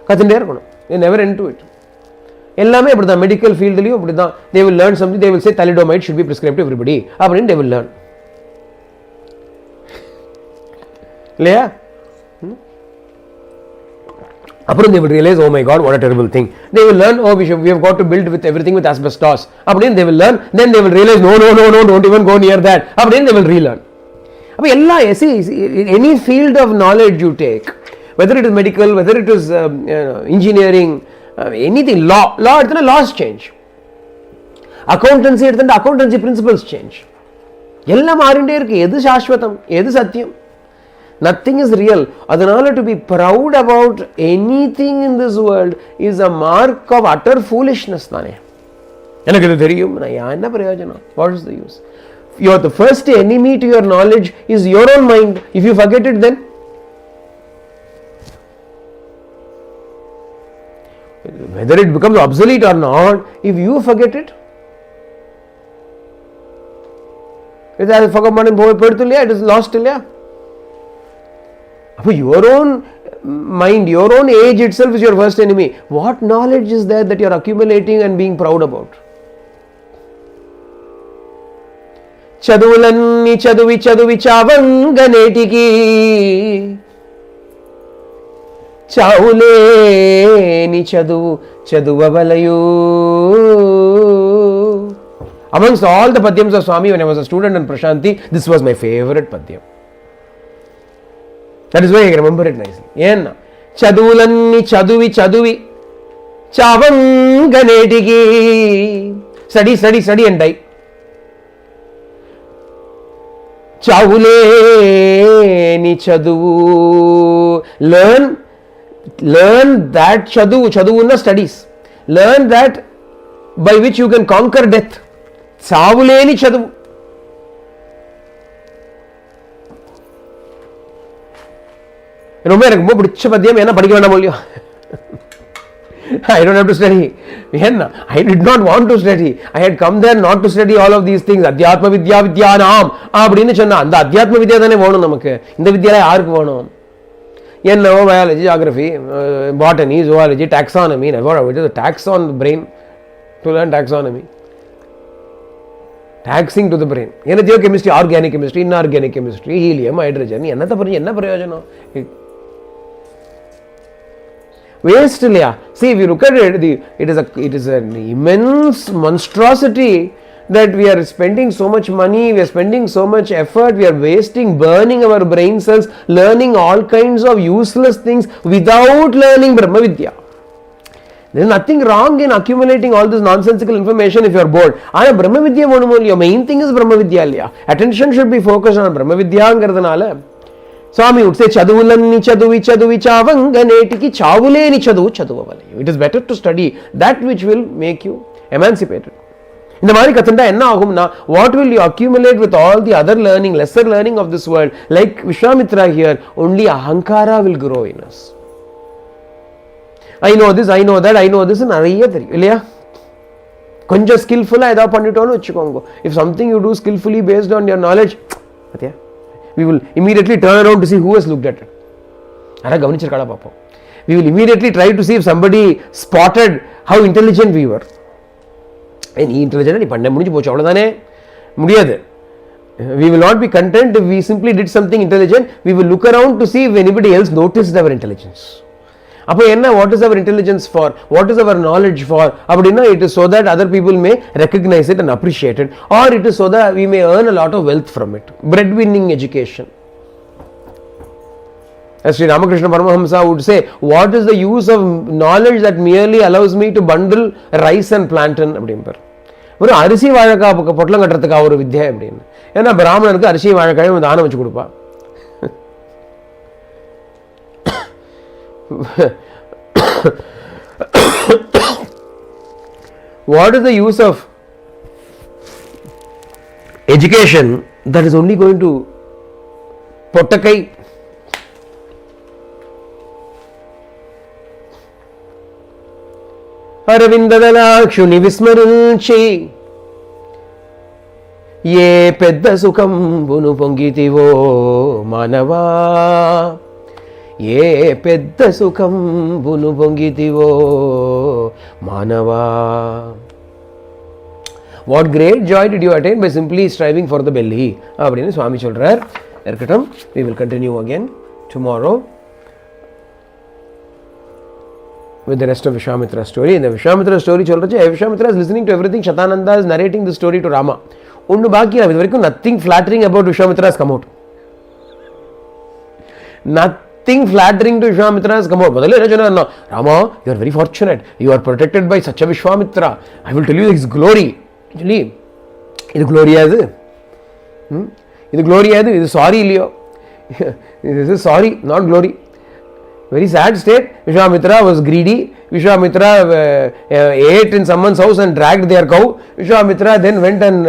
கத்துட்டே இருக்கணும். They never end to it. எல்லாமே அப்படிதான். Medical ஃபீல்ட்லையும் அப்படிதான். They will learn something. They will say thalidomide should be prescribed to everybody. அப்படின்னு they will learn. இல்லையா? அப்புறம் they will realize, oh my God, what a terrible thing. They will learn, oh we have got to build with everything with asbestos. அப்படின்னு they will learn. Then they will realize, no, don't even go near that. அப்படின்னு they will relearn. அப்போ எல்லா any field of knowledge you take, whether it is medical, whether it is engineering, anything, law எடுத்தா laws change. accountancy எடுத்தா accountancy principles change. எல்லாம் மாறிண்டே இருக்கு. எது சாஸ்வதம், எது சத்தியம்? nothing is real. அதனால to be proud about anything in this world is a mark of utter foolishness தானே. எனக்கு இது தெரியும், நான் என்ன பிரயோஜனம்? what is the use? The first enemy to your knowledge is your own mind. If you forget it, then whether it becomes obsolete or not, if you forget it, it is lost. Your own mind, your own age itself is your first enemy. What knowledge is there that you are accumulating and being proud about? చదువులన్నీ చదువి చావంగనేటికి చావులేని చదువవలయు. Amongst all the padyams of Swami when I was a student in Prashanti, this was my favorite padyam. That is why I remember it nicely. ఏన్నా చదువులన్నీ చదువి చావంగనేటికి, study and die. చావులేని చదువు, learn that చదువు ఉన్న studies, learn that by which you can conquer death. చావులేని చదువు. எனக்கு ரொம்ப பிடிச்ச பத்தியம். ஏன்னா படிக்க வேண்டாம் இல்லையோ, I don't have to study. I did not want to study. I had come there not to study all of these things. Adhyatma vidya vidyanam அப்படின்னு சொன்னா அந்த அத்தியாத்ம வித்யா தானே வேணும் நமக்கு. இந்த வித்யால யாருக்கு வேணும்? என்னவோ biology, geography, botany, zoology, taxonomy. It is a tax on the brain to learn taxonomy. Taxing to the brain. என்ன geochemistry, organic chemistry, inorganic chemistry, helium, hydrogen. என்னத்த புரிஞ்சு என்ன பிரயோஜனம்? Waste இல்லையா? See, if you look at it, it is an immense monstrosity that we are spending so much money, we are spending so much effort, we are wasting, burning our brain cells, learning all kinds of useless things without learning Brahma Vidya. There is nothing wrong in accumulating all this nonsensical information if you are bored. But Brahma Vidya, your main thing is Brahma Vidya. Attention should be focused on Brahma Vidya. Swami would say, Chaduvulanni chaduvi chaduvi chavanganetiki chavuleni chaduvu chaduvavale. It is better to study that which will make you emancipated. இந்த மாதிரி கத்துண்டா என்ன ஆகும்னா, what will you accumulate with all the other learning, lesser learning of this world? Like Vishwamitra here, only ahankara will grow in us. I know this, I know that, I know this, நிறைய தெரியும் இல்லையா? கொஞ்சம் ஸ்கில்ஃபுல்லாக ஏதாவது பண்ணிட்டோன்னு வச்சுக்கோங்க. If something you do skillfully based on your knowledge, பார்த்தியா, we will immediately turn around to see who has looked at it. யாராவது கவனிச்சிருக்காளா பார்ப்போம். We will immediately try to see if somebody spotted how intelligent we were. நீ intelligent, நீ பண்ண முடிஞ்சு போச்சு, அவ்வளோதானே, முடியாது. We will not be content if we simply did something intelligent. We will look around to see if anybody else noticed our intelligence. அப்போ என்ன, what is our intelligence for, what is our knowledge for அப்படின்னா, it is so that other people may recognize it and appreciate it, or it is so that we may earn a lot of wealth from it. Breadwinning education. As Sri Ramakrishna Paramahamsa would say, what is the use of knowledge that merely allows me to bundle rice and plantain அப்படிம்பார். ஒரு அரிசி வாழைக்காய் பொட்டலம் கட்டுறதுக்காக ஒரு வித்யா அப்படின்னு. ஏன்னா பிராமணனுக்கு அரிசி வாழைக்காயும் தானம் வச்சு கொடுப்பா. What is the use of education that is only going to பொட்டக்கை? అరవిందదలాక్షుని విస్మరించి ఏ పెద్ద సుఖంబును పొంగితివో మానవా, ఏ పెద్ద సుఖంబును పొంగితివో మానవా. What great joy did you attain by simply striving for the belly அப்படின்னு சுவாமி சொல்றார். இருக்கட்டும், we will continue again tomorrow with the rest of Vishwamitra story. In the Vishwamitra story சொல்றச்சு, Vishwamitra is listening to everything. Shatananda is narrating the story to Rama. ஒன்று பாக்கி இது வரைக்கும் nothing flattering about Vishwamitra has come out. Nothing flattering to Vishwamitra has come out. முதல்ல என்ன சொன்னா, Rama, you are very fortunate. You are protected by such a Vishwamitra. I will tell you his glory. Actually, இது glory-ஆ இது? இது glory-ஆ இது? இது sorry இல்லையோ? This is sorry, not glory. Very sad state. Vishwamitra was greedy. Vishwamitra ate in someone's house and dragged their cow. Vishwamitra then went and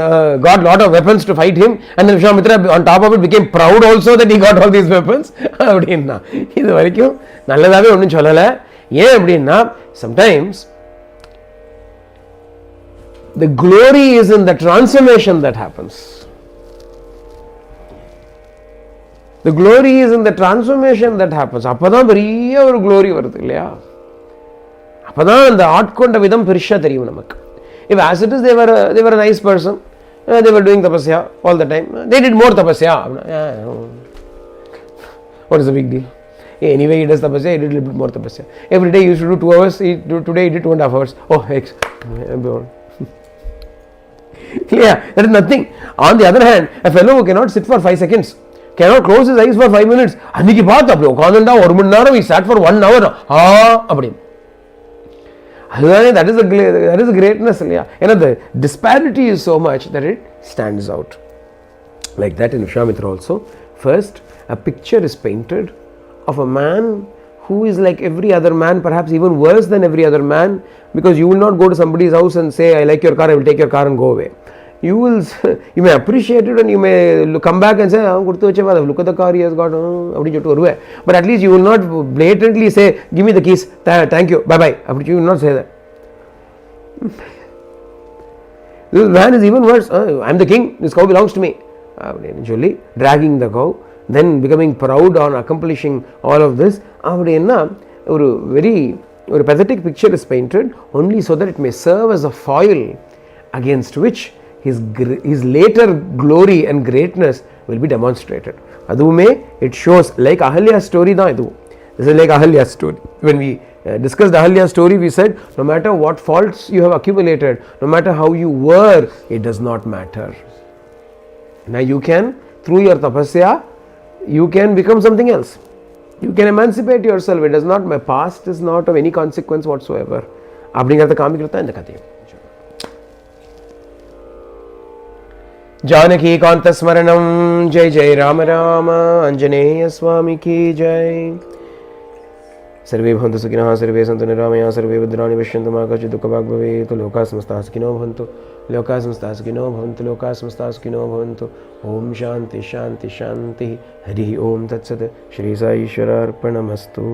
got lot of weapons to fight him, and then Vishwamitra on top of it became proud also that he got all these weapons. அப்படின்னா இது வரைக்கும் நல்லதாவே ஒன்றும் சொல்லலை. ஏன் அப்படின்னா, sometimes the glory is in the transformation that happens. The glory is in the transformation that happens. அப்பதான் பெரிய ஒரு glory வருது இல்லையா? அப்பதான் அந்த ஆட்கொண்ட விதம் பெருசா தெரியும் நமக்கு. If as it is they were a nice person, they were doing tapasya all the time, they did more tapasya. What is the big deal? Anyway he does tapasya, he did a little bit more tapasya. Every day he used to do 2 hours, today he did 2.5 hours. Oh, yeah, that is nothing. On the other hand, a fellow who cannot sit for 5 seconds, cannot close his eyes for 5 minutes, அன்னைக்கு பார்த்து அப்படி உட்காந்துண்டா 1 மணி நேரம், he sat for 1 hour, அப்படி. அதுதானே, that is the greatness இல்லையா? ஏன்னா the disparity is so much that it stands out. Like that in Vishwamitra also, first a picture is painted of a man who is like every other man, perhaps even worse than every other man, because you will not go to somebody's house and say, I like your car, I will take your car and go away. you will you may appreciate it and you may come back and say கொடுத்து வச்சவா look at the car he has got அப்படி சொல்லிட்டு வருவே. But at least you will not blatantly say give me the keys, thank you, bye bye, அப்படி you will not say that. This man is even worse. I am the king, this cow belongs to me அப்படின்னு சொல்லி dragging the cow, then becoming proud on accomplishing all of this. அப்படின்னா ஒரு very ஒரு pathetic picture is painted only so that it may serve as a foil against which his later glory and greatness will be demonstrated. Adume it shows like Ahalya's story da idu. This is like Ahalya's story. When we discussed Ahalya's story, we said no matter what faults you have accumulated, no matter how you were, it does not matter. Now you can, through your tapasya, you can become something else. You can emancipate yourself. It does not, my past is not of any consequence whatsoever. அப்படிங்கிறத காமிக்கிறதா இந்த கதையும். जानकी कांत स्मरणम जय जय राम राम आंजनेय स्वामी की जय. सर्वे भवन्तु सुखिनः सर्वे सन्तु निरामयाः सर्वे भद्राणि पश्यन्तु मा कश्चित् दुःखभाग् भवेत्. लोकाः समस्ताः सुखिनो भवन्तु लोकाः समस्ताः सुखिनो भवन्तु लोकाः समस्ताः सुखिनो भवन्तु. ओम शांति शांति शांति. हरि ओम तत्सत्. श्री साई ईश्वरार्पणमस्तु.